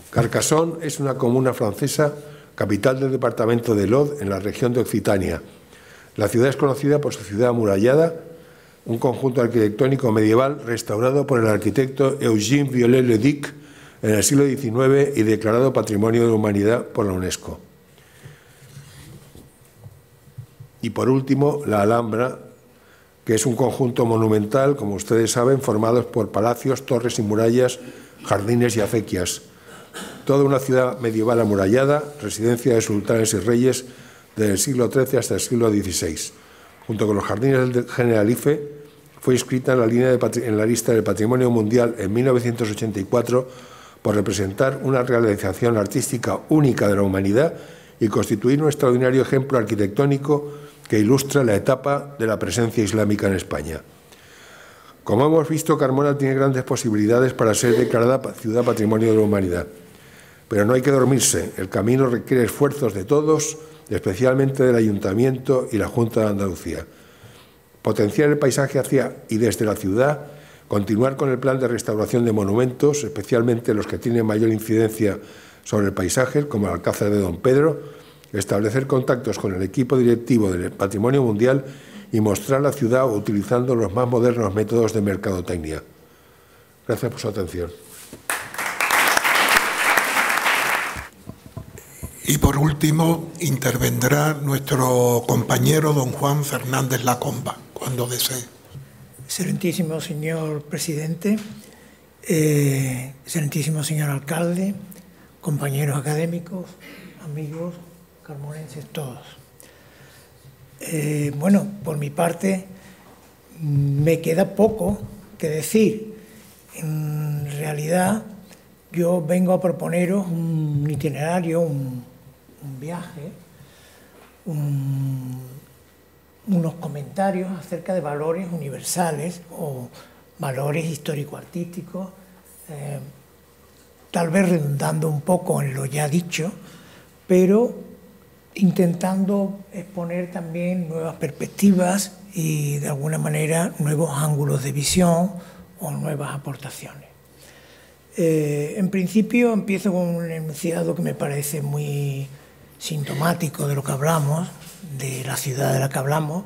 Carcassonne es una comuna francesa, capital del departamento de l'Aude, en la región de Occitania. La ciudad es conocida por su ciudad amurallada, un conjunto arquitectónico medieval restaurado por el arquitecto Eugène Viollet-le-Duc en el siglo XIX y declarado Patrimonio de la Humanidad por la UNESCO. Y por último, la Alhambra, que es un conjunto monumental, como ustedes saben, formados por palacios, torres y murallas, jardines y acequias. Toda una ciudad medieval amurallada, residencia de sultanes y reyes desde el siglo XIII hasta el siglo XVI. Junto con los jardines del Generalife, fue inscrita en la lista del Patrimonio Mundial en 1984 por representar una realización artística única de la humanidad y constituir un extraordinario ejemplo arquitectónico que ilustra la etapa de la presencia islámica en España. Como hemos visto, Carmona tiene grandes posibilidades para ser declarada Ciudad Patrimonio de la Humanidad. Pero no hay que dormirse. El camino requiere esfuerzos de todos, especialmente del Ayuntamiento y la Junta de Andalucía. Potenciar el paisaje hacia y desde la ciudad, continuar con el plan de restauración de monumentos, especialmente los que tienen mayor incidencia sobre el paisaje, como el Alcázar de Don Pedro, establecer contactos con el equipo directivo del Patrimonio Mundial y mostrar la ciudad utilizando los más modernos métodos de mercadotecnia. Gracias por su atención. Y por último, intervendrá nuestro compañero don Juan Fernández Lacomba, cuando desee. Excelentísimo señor presidente, excelentísimo señor alcalde, compañeros académicos, amigos carmonenses todos. Bueno, por mi parte, me queda poco que decir. En realidad, yo vengo a proponeros un itinerario, un viaje, unos comentarios acerca de valores universales o valores histórico-artísticos, tal vez redundando un poco en lo ya dicho, pero intentando exponer también nuevas perspectivas y, de alguna manera, nuevos ángulos de visión o nuevas aportaciones. En principio, empiezo con un enunciado que me parece muy sintomático de lo que hablamos, de la ciudad de la que hablamos,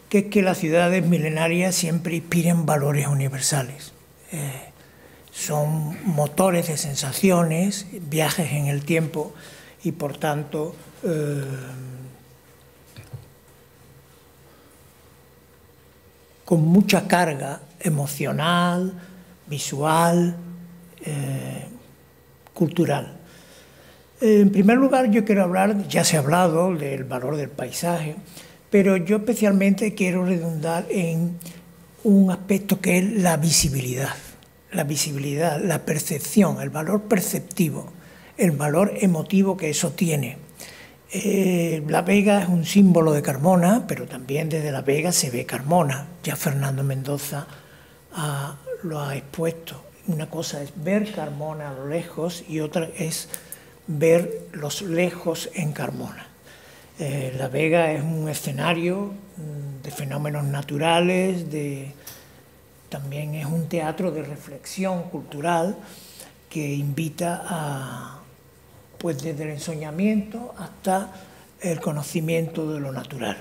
que es que las ciudades milenarias siempre inspiran valores universales. Son motores de sensaciones, viajes en el tiempo y, por tanto, con mucha carga emocional, visual, cultural. En primer lugar, yo quiero hablar, ya se ha hablado del valor del paisaje, pero yo especialmente quiero redundar en un aspecto que es la visibilidad, la percepción, el valor perceptivo, el valor emotivo que eso tiene. La Vega es un símbolo de Carmona, pero también desde La Vega se ve Carmona. Ya Fernando Mendoza lo ha expuesto. una cosa es ver Carmona a lo lejos y otra es ver los lejos en Carmona. La Vega es un escenario de fenómenos naturales, también es un teatro de reflexión cultural que invita a, pues desde el ensoñamiento hasta el conocimiento de lo natural.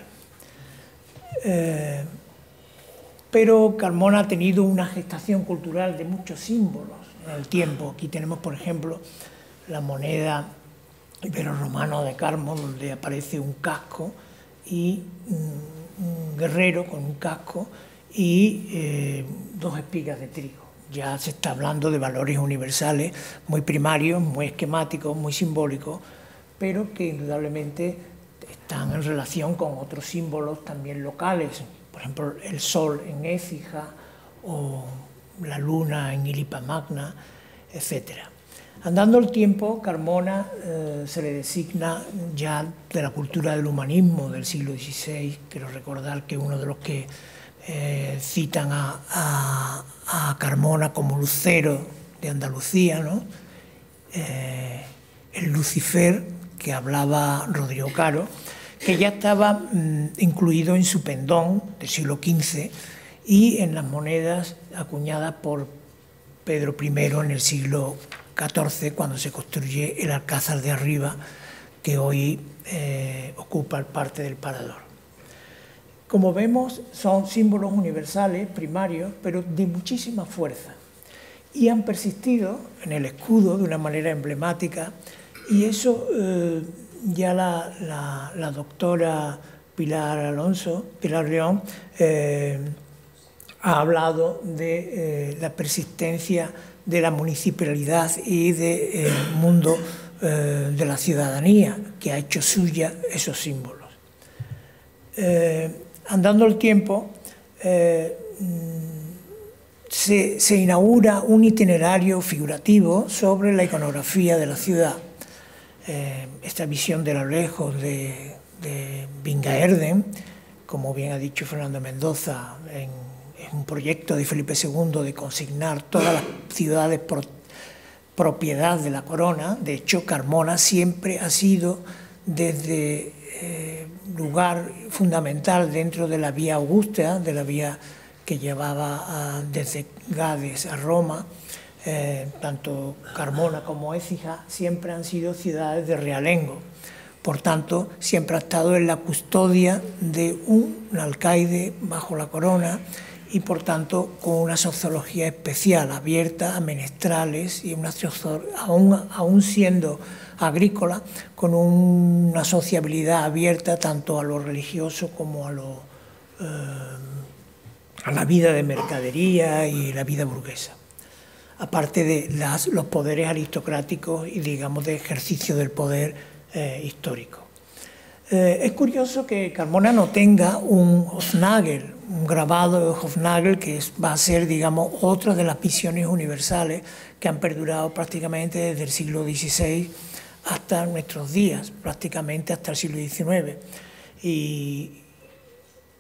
Pero Carmona ha tenido una gestación cultural de muchos símbolos en el tiempo. Aquí tenemos, por ejemplo, la moneda ibero-romana de Carmo, donde aparece un casco y un guerrero con un casco y 2 espigas de trigo. Ya se está hablando de valores universales muy primarios, muy esquemáticos, muy simbólicos, pero que indudablemente están en relación con otros símbolos también locales, por ejemplo, el sol en Écija o la luna en Ilipa Magna, etc. Andando el tiempo, Carmona se le designa ya de la cultura del humanismo del siglo XVI. Quiero recordar que uno de los que citan a Carmona como lucero de Andalucía, ¿no? El Lucifer, que hablaba Rodrigo Caro, que ya estaba incluido en su pendón del siglo XV y en las monedas acuñadas por Pedro I en el siglo XIV, cuando se construye el Alcázar de Arriba, que hoy ocupa parte del Parador. Como vemos, son símbolos universales, primarios, pero de muchísima fuerza, y han persistido en el escudo de una manera emblemática, y eso ya la doctora Pilar León ha hablado de la persistencia de la municipalidad y del mundo de la ciudadanía, que ha hecho suya esos símbolos. Andando el tiempo, se inaugura un itinerario figurativo sobre la iconografía de la ciudad. Esta visión de lo lejos de Vingaerden, como bien ha dicho Fernando Mendoza, en un proyecto de Felipe II de consignar todas las ciudades propiedad de la corona. De hecho, Carmona siempre ha sido desde lugar fundamental dentro de la vía Augusta, de la vía que llevaba desde Gades a Roma. Tanto Carmona como Écija siempre han sido ciudades de realengo. Por tanto, siempre ha estado en la custodia de un alcaide bajo la corona y, por tanto, con una sociología especial, abierta a menestrales y aún siendo agrícola, con una sociabilidad abierta tanto a lo religioso como a la vida de mercadería y la vida burguesa, aparte de los poderes aristocráticos y, digamos, de ejercicio del poder histórico. Es curioso que Carmona no tenga un Hofnagel, un grabado de Hofnagel, que va a ser, digamos, otra de las visiones universales que han perdurado prácticamente desde el siglo XVI hasta nuestros días, prácticamente hasta el siglo XIX. Y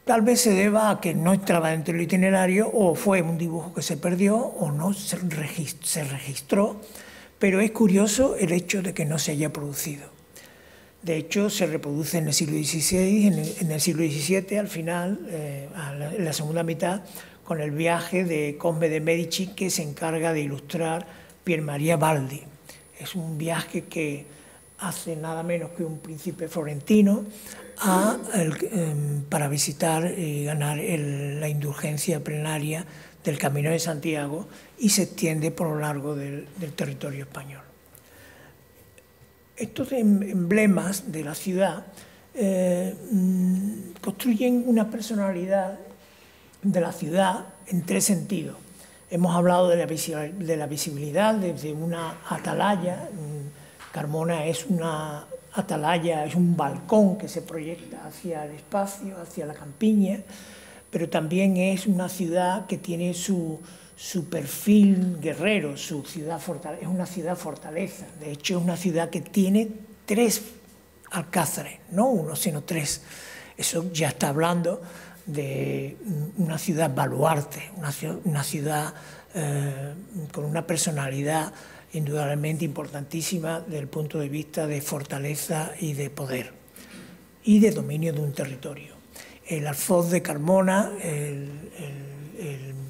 tal vez se deba a que no estaba dentro del itinerario, o fue un dibujo que se perdió, o no se registró, pero es curioso el hecho de que no se haya producido. De hecho, se reproduce en el siglo XVI, en el siglo XVII, al final, en la segunda mitad, con el viaje de Cosme de Medici, que se encarga de ilustrar Pier Maria Baldi. Es un viaje que hace nada menos que un príncipe florentino para visitar y ganar la indulgencia plenaria del Camino de Santiago, y se extiende por lo largo del territorio español. Estos emblemas de la ciudad construyen una personalidad de la ciudad en 3 sentidos. Hemos hablado de la visibilidad desde una atalaya. Carmona es una atalaya, es un balcón que se proyecta hacia el espacio, hacia la campiña, pero también es una ciudad que tiene su perfil guerrero, su ciudad fortaleza, es una ciudad fortaleza. De hecho, es una ciudad que tiene 3 alcázares, no 1, sino 3. Eso ya está hablando de una ciudad baluarte, una ciudad con una personalidad indudablemente importantísima desde el punto de vista de fortaleza y de poder y de dominio de un territorio. El Alfoz de Carmona, el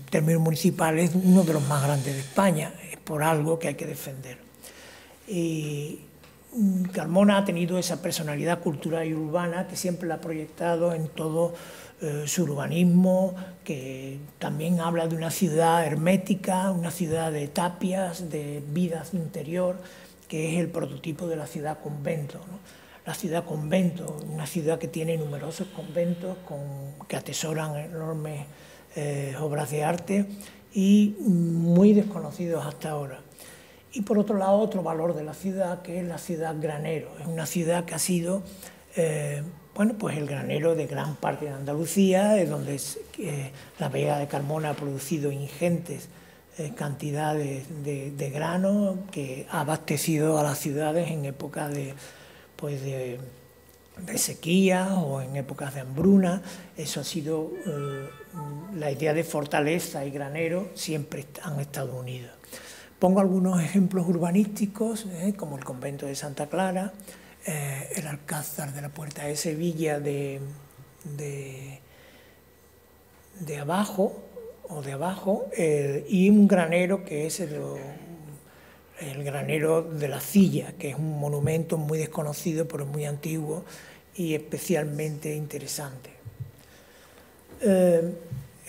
término municipal, es uno de los más grandes de España, es por algo que hay que defender. Y Carmona ha tenido esa personalidad cultural y urbana que siempre la ha proyectado en todo su urbanismo, que también habla de una ciudad hermética, una ciudad de tapias, de vida interior, que es el prototipo de la ciudad convento, ¿no? La ciudad convento, una ciudad que tiene numerosos conventos que atesoran enormes obras de arte y muy desconocidos hasta ahora. Y por otro lado, otro valor de la ciudad, que es la ciudad granero. Es una ciudad que ha sido bueno, pues el granero de gran parte de Andalucía, es donde la Vega de Carmona ha producido ingentes cantidades de grano que ha abastecido a las ciudades en épocas de sequía o en épocas de hambruna. Eso ha sido la idea de fortaleza y granero, siempre han estado unidos. Pongo algunos ejemplos urbanísticos, como el convento de Santa Clara, el Alcázar de la Puerta de Sevilla de abajo, y un granero que es el granero de la Silla, que es un monumento muy desconocido pero muy antiguo y especialmente interesante.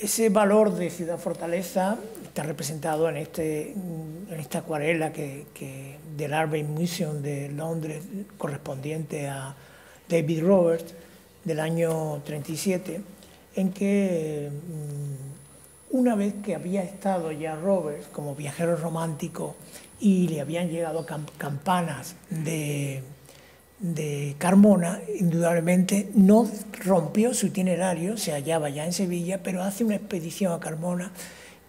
Ese valor de ciudad-fortaleza está representado en esta acuarela del Art Museum de Londres, correspondiente a David Roberts, del año 37, en que una vez que había estado ya Roberts como viajero romántico y le habían llegado campanas de Carmona, indudablemente no rompió su itinerario, se hallaba ya en Sevilla, pero hace una expedición a Carmona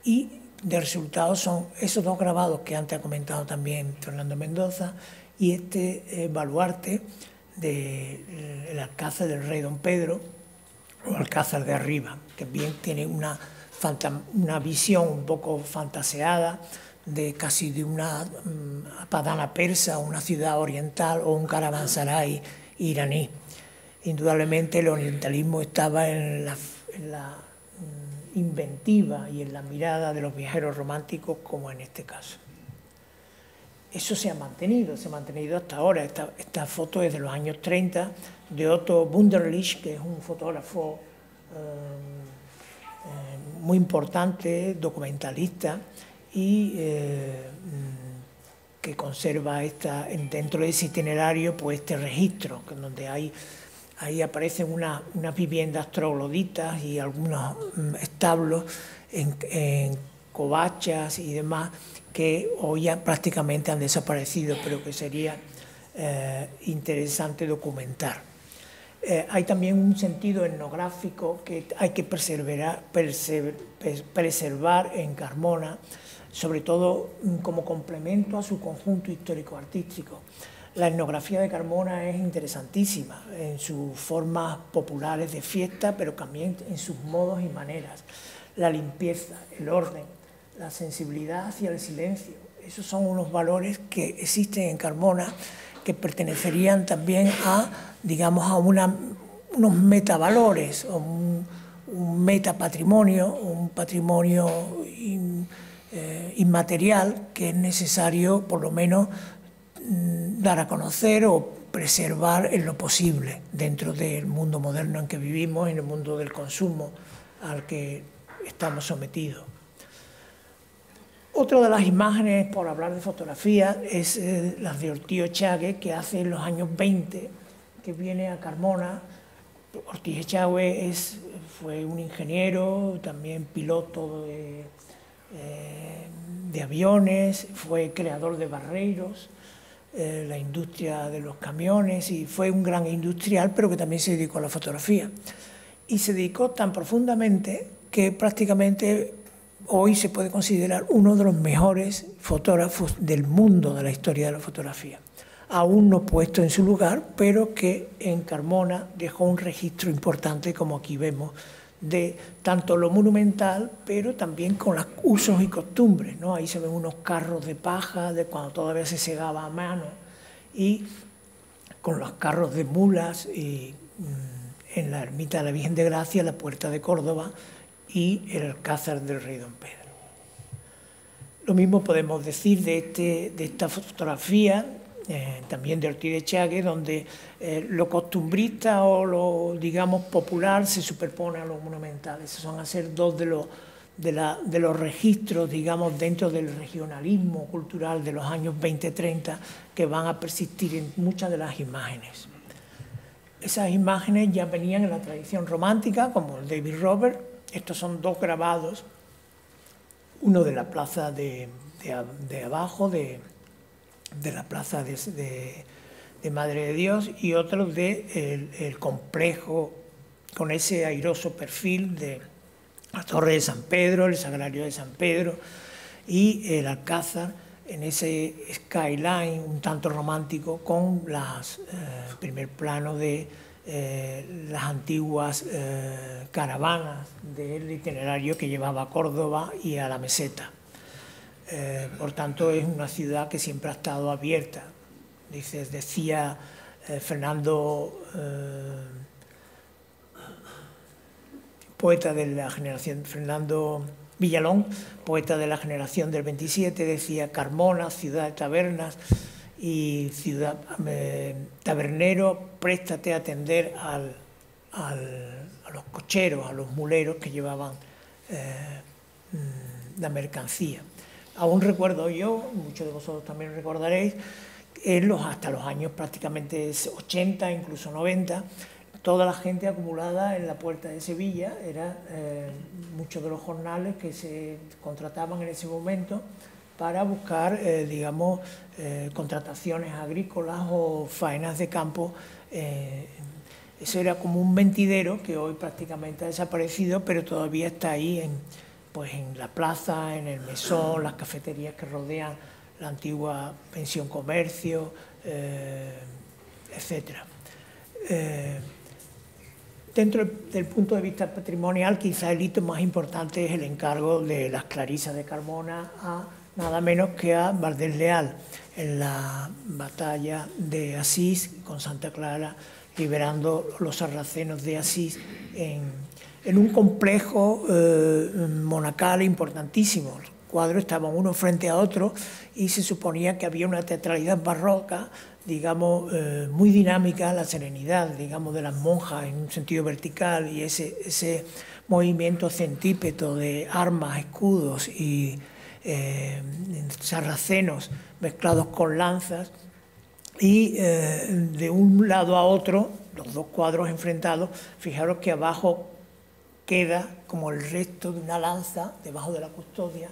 y de resultados son esos dos grabados que antes ha comentado también Fernando Mendoza y este baluarte del Alcázar del Rey Don Pedro o Alcázar de Arriba, que bien tiene una visión un poco fantaseada de casi de una padana persa, una ciudad oriental o un caravansaray iraní. Indudablemente el orientalismo estaba en la inventiva y en la mirada de los viajeros románticos, como en este caso. Eso se ha mantenido hasta ahora. Esta foto es de los años 30, de Otto Wunderlich, que es un fotógrafo muy importante, documentalista, y que conserva dentro de ese itinerario pues este registro, donde ahí aparecen unas viviendas trogloditas y algunos establos en covachas y demás que hoy ya prácticamente han desaparecido, pero que sería interesante documentar. Hay también un sentido etnográfico que hay que preservar en Carmona, sobre todo como complemento a su conjunto histórico-artístico. La etnografía de Carmona es interesantísima en sus formas populares de fiesta, pero también en sus modos y maneras. La limpieza, el orden, la sensibilidad hacia el silencio, esos son unos valores que existen en Carmona que pertenecerían también a, digamos, a unos metavalores, o un metapatrimonio, un patrimonio inmaterial que es necesario, por lo menos, dar a conocer o preservar en lo posible dentro del mundo moderno en que vivimos, en el mundo del consumo al que estamos sometidos. Otra de las imágenes, por hablar de fotografía, es las de Ortiz Echagüe, que hace en los años 20, que viene a Carmona. Ortiz Echagüe fue un ingeniero, también piloto de aviones, fue creador de barreiros, la industria de los camiones, y fue un gran industrial, pero que también se dedicó a la fotografía. Y se dedicó tan profundamente que prácticamente hoy se puede considerar uno de los mejores fotógrafos del mundo de la historia de la fotografía. Aún no puesto en su lugar, pero que en Carmona dejó un registro importante, como aquí vemos, de tanto lo monumental, pero también con los usos y costumbres, ¿no? Ahí se ven unos carros de paja de cuando todavía se segaba a mano, y con los carros de mulas y, en la ermita de la Virgen de Gracia, la Puerta de Córdoba y el Alcázar del Rey Don Pedro. Lo mismo podemos decir de esta fotografía, también de Ortiz de Chagues, donde lo costumbrista o lo, digamos, popular se superpone a lo monumental. Esos van a ser dos de los registros, digamos, dentro del regionalismo cultural de los años 20-30 que van a persistir en muchas de las imágenes. Esas imágenes ya venían en la tradición romántica, como el David Robert. Estos son dos grabados, uno de la plaza de abajo, de la plaza de Madre de Dios, y otro de el complejo con ese airoso perfil de la Torre de San Pedro, el Sagrario de San Pedro y el Alcázar, en ese skyline un tanto romántico con las primer plano de las antiguas caravanas del itinerario que llevaba a Córdoba y a la meseta. Por tanto, es una ciudad que siempre ha estado abierta. Decía Fernando, poeta de la generación, Fernando Villalón, poeta de la generación del 27, decía: Carmona, ciudad de tabernas y ciudad tabernero, préstate a atender a los cocheros, a los muleros que llevaban la mercancía. Aún recuerdo yo, muchos de vosotros también recordaréis, hasta los años prácticamente 80, incluso 90, toda la gente acumulada en la Puerta de Sevilla, eran muchos de los jornales que se contrataban en ese momento para buscar, digamos, contrataciones agrícolas o faenas de campo. Eso era como un mentidero que hoy prácticamente ha desaparecido, pero todavía está ahí pues en la plaza, en el mesón, las cafeterías que rodean la antigua pensión comercio, etc. Dentro del punto de vista patrimonial, quizá el hito más importante es el encargo de las Clarisas de Carmona a nada menos que a Valdés Leal, en la batalla de Asís con Santa Clara, liberando los sarracenos de Asís en un complejo monacal importantísimo. Los cuadros estaban uno frente a otro y se suponía que había una teatralidad barroca, digamos, muy dinámica, la serenidad, digamos, de las monjas en un sentido vertical, y ese movimiento centípeto de armas, escudos y sarracenos mezclados con lanzas, y de un lado a otro, los dos cuadros enfrentados, fijaros que abajo queda como el resto de una lanza, debajo de la custodia,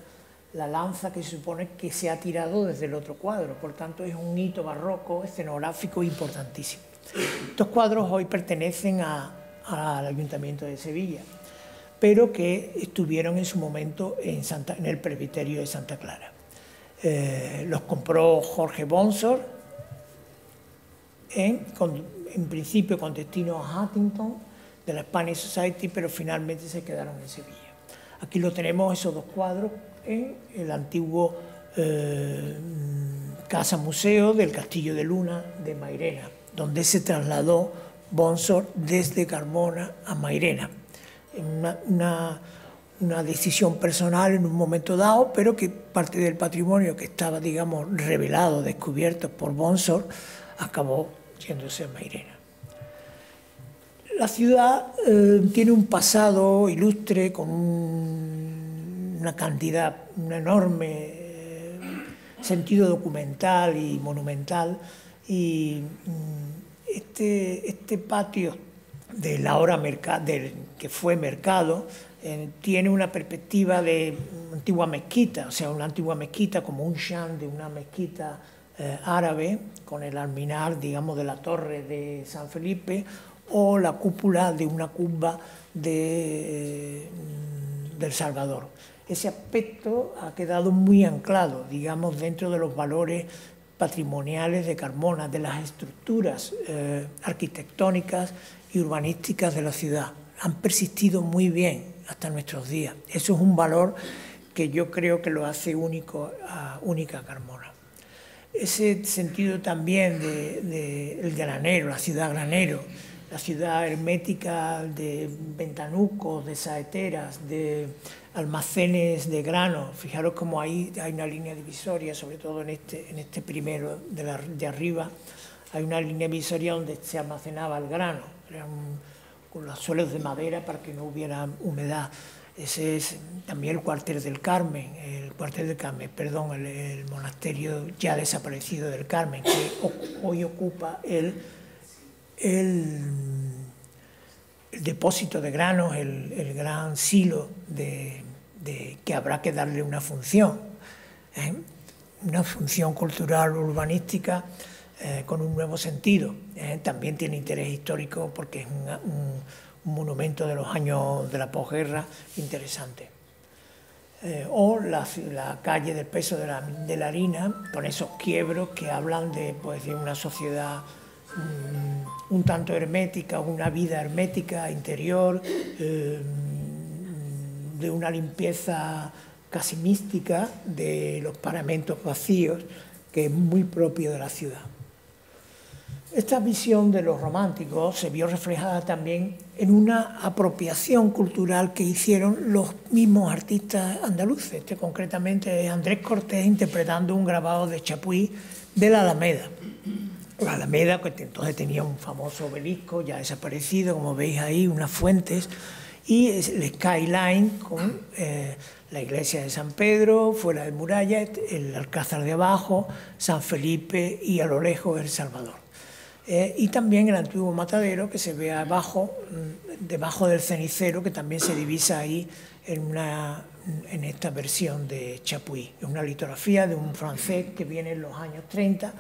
la lanza que se supone que se ha tirado desde el otro cuadro. Por tanto, es un hito barroco, escenográfico importantísimo. Estos cuadros hoy pertenecen al Ayuntamiento de Sevilla, pero que estuvieron en su momento en el presbiterio de Santa Clara. Los compró Jorge Bonsor, en principio con destino a Huntington, de la Spanish Society, pero finalmente se quedaron en Sevilla. Aquí lo tenemos, esos dos cuadros, en el antiguo Casa Museo del Castillo de Luna de Mairena, donde se trasladó Bonsor desde Carmona a Mairena. Una decisión personal en un momento dado, pero que parte del patrimonio que estaba, digamos, revelado, descubierto por Bonsor, acabó yéndose a Mairena. La ciudad tiene un pasado ilustre con una cantidad, un enorme sentido documental y monumental, y este patio de la hora que fue mercado tiene una perspectiva de antigua mezquita, o sea, una antigua mezquita como un shan de una mezquita árabe, con el alminar, digamos, de la torre de San Felipe, o la cúpula de una cumba del Salvador. Ese aspecto ha quedado muy anclado, digamos, dentro de los valores patrimoniales de Carmona, de las estructuras arquitectónicas y urbanísticas de la ciudad. han persistido muy bien hasta nuestros días. Eso es un valor que yo creo que lo hace única a Carmona. Ese sentido también del granero, la ciudad granero, la ciudad hermética de ventanucos, de saeteras, de almacenes de grano. Fijaros cómo ahí hay una línea divisoria, sobre todo en este primero de arriba, hay una línea divisoria donde se almacenaba el grano, con los suelos de madera para que no hubiera humedad. Ese es también el cuartel del Carmen, el monasterio ya desaparecido del Carmen, que hoy ocupa el depósito de granos, el gran silo que habrá que darle una función cultural, urbanística, con un nuevo sentido. También tiene interés histórico porque es un monumento de los años de la posguerra interesante. O la calle del peso de la harina, con esos quiebros que hablan de una sociedad un tanto hermética, una vida hermética interior, de una limpieza casi mística de los paramentos vacíos, que es muy propio de la ciudad. Esta visión de los románticos se vio reflejada también en una apropiación cultural que hicieron los mismos artistas andaluces. Concretamente es Andrés Cortés interpretando un grabado de Chapuis de la Alameda. La Alameda, que entonces tenía un famoso obelisco ya desaparecido, como veis ahí, unas fuentes, y el skyline con la iglesia de San Pedro, fuera de muralla, el Alcázar de abajo, San Felipe y a lo lejos El Salvador. Y también el antiguo matadero que se ve abajo, debajo del cenicero, que también se divisa ahí en esta versión de Chapuis. Es una litografía de un francés que viene en los años 30,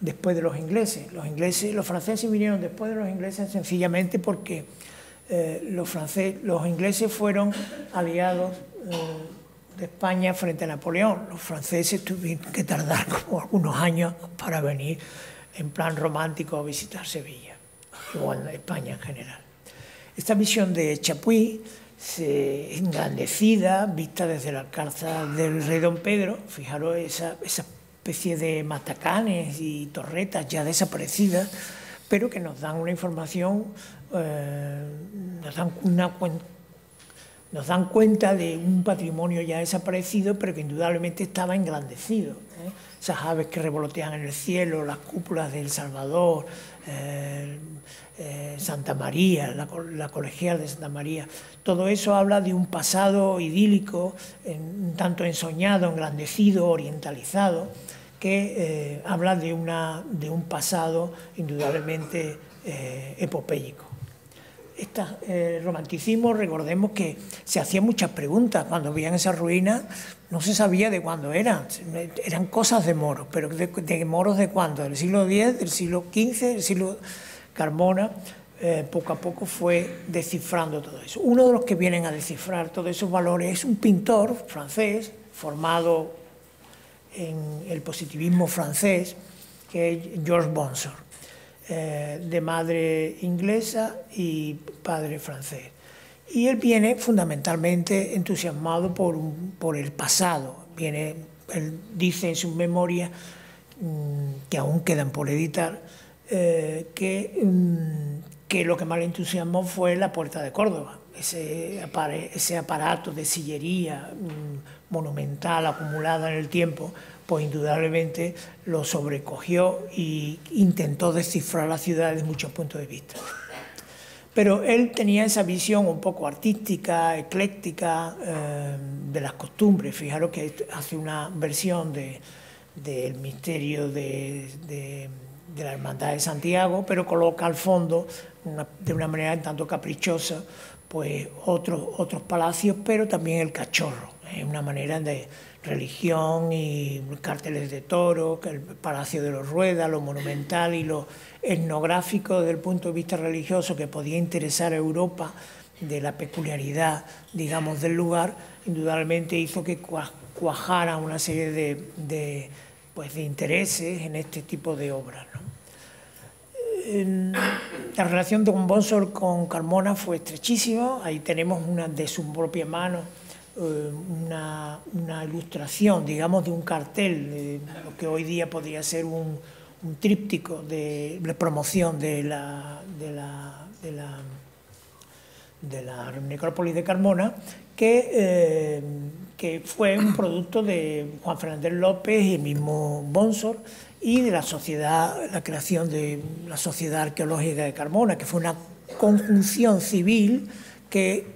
después de los ingleses. Los franceses vinieron después de los ingleses sencillamente porque los ingleses fueron aliados de España frente a Napoleón. Los franceses tuvieron que tardar como algunos años para venir en plan romántico a visitar Sevilla, o España en general. Esta visión de Chapuis, engrandecida, vista desde el Alcázar del Rey Don Pedro, fijaros esa especie de matacanes y torretas ya desaparecidas, pero que nos dan una información, nos dan cuenta de un patrimonio ya desaparecido, pero que indudablemente estaba engrandecido. Esas aves que revolotean en el cielo, las cúpulas de El Salvador, Santa María, la colegial de Santa María, todo eso habla de un pasado idílico, un tanto ensoñado, engrandecido, orientalizado, que habla de un pasado indudablemente epopéyico. El romanticismo, recordemos que se hacían muchas preguntas cuando veían esas ruinas, no se sabía de cuándo eran cosas de moros, pero de moros de cuándo, del siglo X, del siglo XV, del siglo Carmona, poco a poco fue descifrando todo eso. Uno de los que vienen a descifrar todos esos valores es un pintor francés, formado en el positivismo francés, que es Georges Bonsor. De madre inglesa y padre francés. Y él viene fundamentalmente entusiasmado por el pasado. Él dice en sus memorias, que aún quedan por editar, que lo que más le entusiasmó fue la Puerta de Córdoba, ese aparato de sillería monumental acumulado en el tiempo, pues indudablemente lo sobrecogió e intentó descifrar la ciudad desde muchos puntos de vista. Pero él tenía esa visión un poco artística, ecléctica, de las costumbres. Fijaros que hace una versión del misterio de la Hermandad de Santiago, pero coloca al fondo, de una manera un tanto caprichosa, pues otros palacios, pero también el Cachorro. Es una manera de religión y carteles de toro, el Palacio de los Ruedas, lo monumental y lo etnográfico desde el punto de vista religioso que podía interesar a Europa, de la peculiaridad, digamos, del lugar, indudablemente hizo que cuajara una serie de intereses en este tipo de obras, ¿no? La relación de Don Bonsor con Carmona fue estrechísima. Ahí tenemos de su propia mano una ilustración, digamos, de un cartel, de lo que hoy día podría ser un tríptico de promoción de la necrópolis de Carmona, que fue un producto de Juan Fernández López y el mismo Bonsor, y de la creación de la Sociedad Arqueológica de Carmona, que fue una conjunción civil que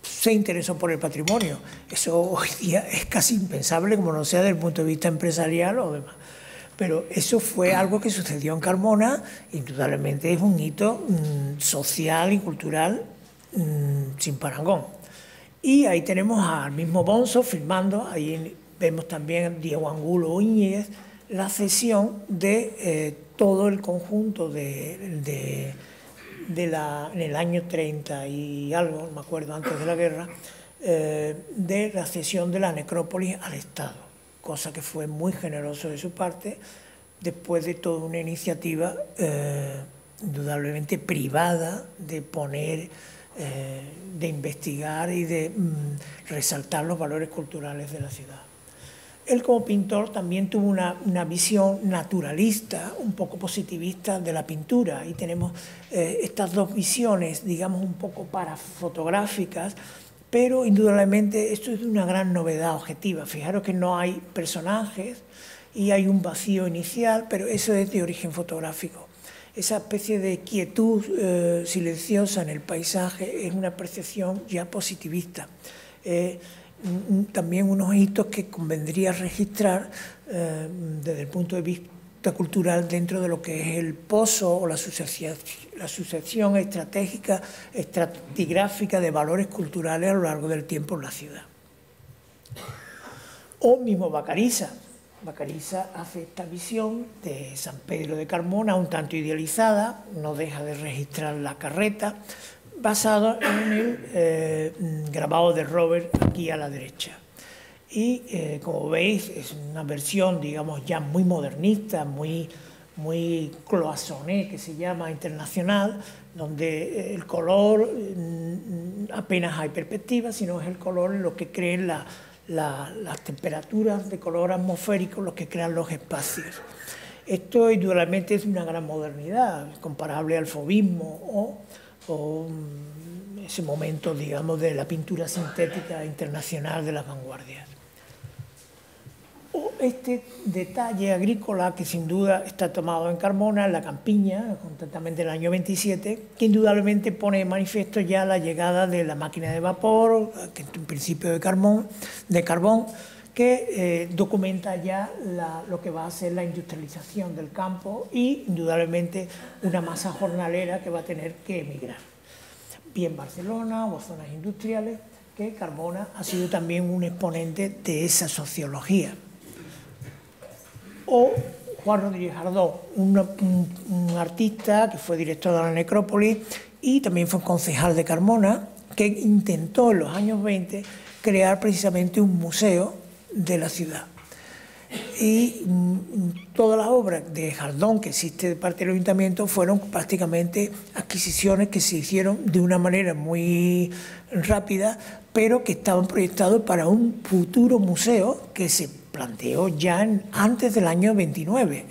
se interesó por el patrimonio. Eso hoy día es casi impensable, como no sea desde el punto de vista empresarial o demás. Pero eso fue algo que sucedió en Carmona, indudablemente es un hito social y cultural sin parangón. Y ahí tenemos al mismo Bonsor filmando, ahí vemos también Diego Angulo Íñiguez, la cesión de todo el conjunto en el año 30 y algo, no me acuerdo, antes de la guerra, de la cesión de la necrópolis al Estado, cosa que fue muy generoso de su parte, después de toda una iniciativa indudablemente privada de poner, de investigar y de resaltar los valores culturales de la ciudad. Él como pintor también tuvo una visión naturalista, un poco positivista de la pintura, y tenemos estas dos visiones, digamos, un poco parafotográficas, pero indudablemente esto es una gran novedad objetiva. Fijaros que no hay personajes y hay un vacío inicial, pero eso es de origen fotográfico. Esa especie de quietud silenciosa en el paisaje es una percepción ya positivista. También unos hitos que convendría registrar desde el punto de vista cultural dentro de lo que es el pozo o la sucesión estratégica, estratigráfica de valores culturales a lo largo del tiempo en la ciudad. O mismo Bacariza. Bacariza hace esta visión de San Pedro de Carmona, un tanto idealizada, no deja de registrar la carreta, basado en el grabado de Robert aquí a la derecha. Y como veis es una versión, digamos, ya muy modernista, muy cloisonné, que se llama, internacional, donde el color apenas hay perspectiva, sino es el color lo que creen las temperaturas de color atmosférico, lo que crean los espacios. Esto indudablemente es una gran modernidad, comparable al fauvismo o ese momento, digamos, de la pintura sintética internacional de las vanguardias. O este detalle agrícola que sin duda está tomado en Carmona, en la campiña, concretamente en el año 27, que indudablemente pone de manifiesto ya la llegada de la máquina de vapor, que en principio de carbón, que documenta ya lo que va a ser la industrialización del campo y indudablemente una masa jornalera que va a tener que emigrar. Bien Barcelona o zonas industriales, que Carmona ha sido también un exponente de esa sociología. O Juan Rodríguez Jardón, un artista que fue director de la necrópolis y también fue concejal de Carmona, que intentó en los años 20 crear precisamente un museo de la ciudad. Y todas las obras de Jardón que existe de parte del ayuntamiento fueron prácticamente adquisiciones que se hicieron de una manera muy rápida, pero que estaban proyectados para un futuro museo que se planteó ya antes del año 29,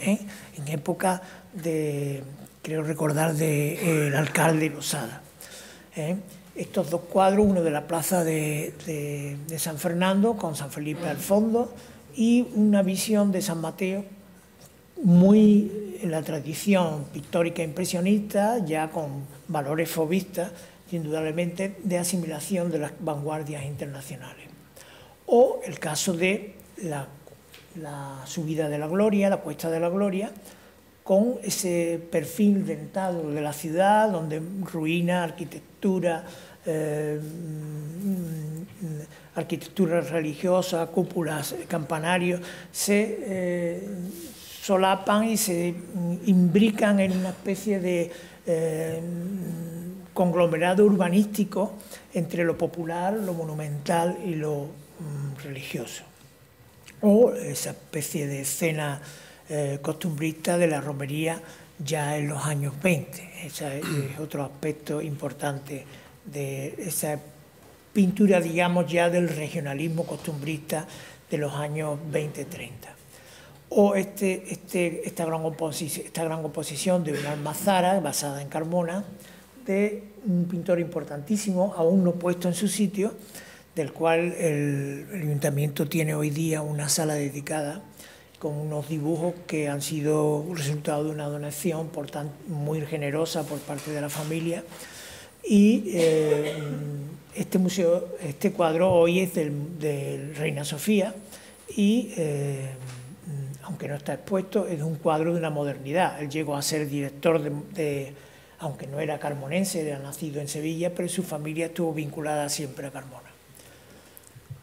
en época de, creo recordar, del alcalde Losada. Estos dos cuadros, uno de la plaza de San Fernando, con San Felipe al fondo, y una visión de San Mateo muy en la tradición pictórica impresionista, ya con valores fauvistas, indudablemente de asimilación de las vanguardias internacionales. O el caso de la subida de la Gloria, la cuesta de la Gloria, con ese perfil dentado de la ciudad, donde ruina, arquitectura, arquitectura religiosa, cúpulas, campanarios, se solapan y se imbrican en una especie de conglomerado urbanístico entre lo popular, lo monumental y lo religioso. O esa especie de escena costumbrista de la romería ya en los años 20. Ese es otro aspecto importante de esa pintura, digamos, ya del regionalismo costumbrista de los años 20-30. O esta gran composición de una almazara basada en Carmona, de un pintor importantísimo, aún no puesto en su sitio, del cual el Ayuntamiento tiene hoy día una sala dedicada con unos dibujos que han sido resultado de una donación muy generosa por parte de la familia. Y este cuadro hoy es del Reina Sofía y, aunque no está expuesto, es un cuadro de una modernidad. Él llegó a ser director aunque no era carmonense, era nacido en Sevilla, pero su familia estuvo vinculada siempre a Carmona.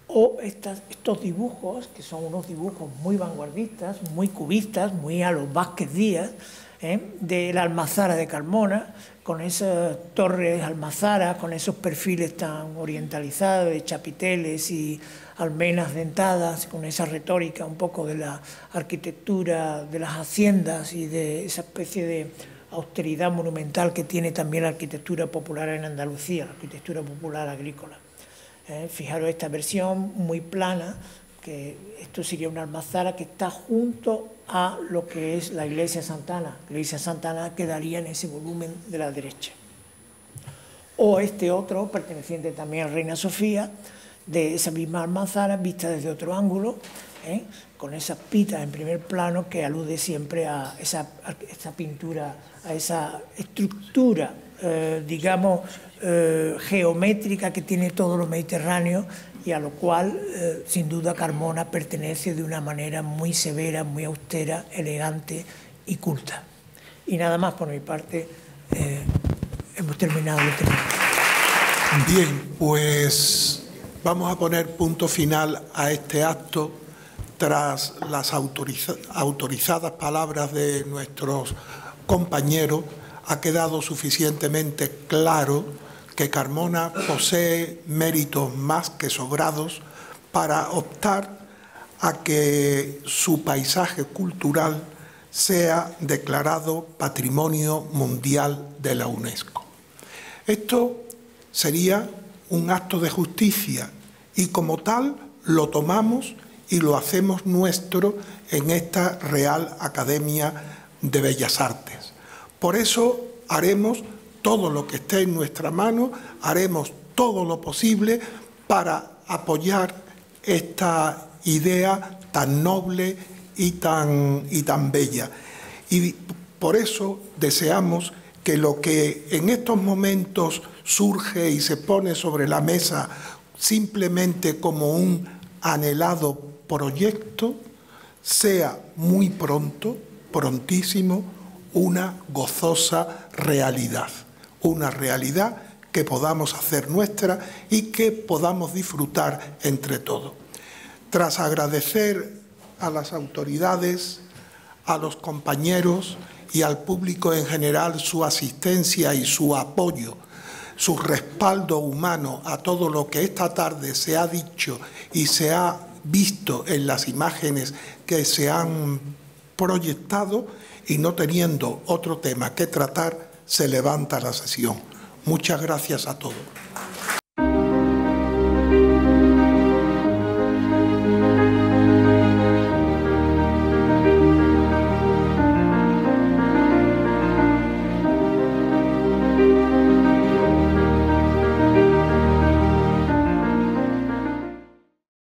O estos dibujos, que son unos dibujos muy vanguardistas, muy cubistas, muy a los Vázquez Díaz, de la almazara de Carmona, con esas torres almazaras, con esos perfiles tan orientalizados de chapiteles y almenas dentadas, con esa retórica un poco de la arquitectura de las haciendas y de esa especie de austeridad monumental que tiene también la arquitectura popular en Andalucía, la arquitectura popular agrícola. Fijaros esta versión muy plana, que esto sería una almazara que está junto a lo que es la iglesia Santana. La iglesia Santana quedaría en ese volumen de la derecha. O este otro, perteneciente también a Reina Sofía, de esa misma almazara, vista desde otro ángulo, con esas pitas en primer plano, que alude siempre a esa pintura, a esa estructura, digamos, geométrica que tiene todo lo mediterráneo, y a lo cual, sin duda, Carmona pertenece de una manera muy severa, muy austera, elegante y culta. Y nada más por mi parte, hemos terminado el tema. Bien, pues vamos a poner punto final a este acto tras las autorizadas palabras de nuestros compañeros. Ha quedado suficientemente claro que Carmona posee méritos más que sobrados para optar a que su paisaje cultural sea declarado Patrimonio Mundial de la UNESCO. Esto sería un acto de justicia y, como tal, lo tomamos y lo hacemos nuestro en esta Real Academia de Bellas Artes. Por eso haremos todo lo que esté en nuestra mano, haremos todo lo posible para apoyar esta idea tan noble y tan bella. Y por eso deseamos que lo que en estos momentos surge y se pone sobre la mesa simplemente como un anhelado proyecto, sea muy pronto, prontísimo, una gozosa realidad. Una realidad que podamos hacer nuestra y que podamos disfrutar entre todos. Tras agradecer a las autoridades, a los compañeros y al público en general su asistencia y su apoyo, su respaldo humano a todo lo que esta tarde se ha dicho y se ha visto en las imágenes que se han proyectado, y no teniendo otro tema que tratar, se levanta la sesión. Muchas gracias a todos.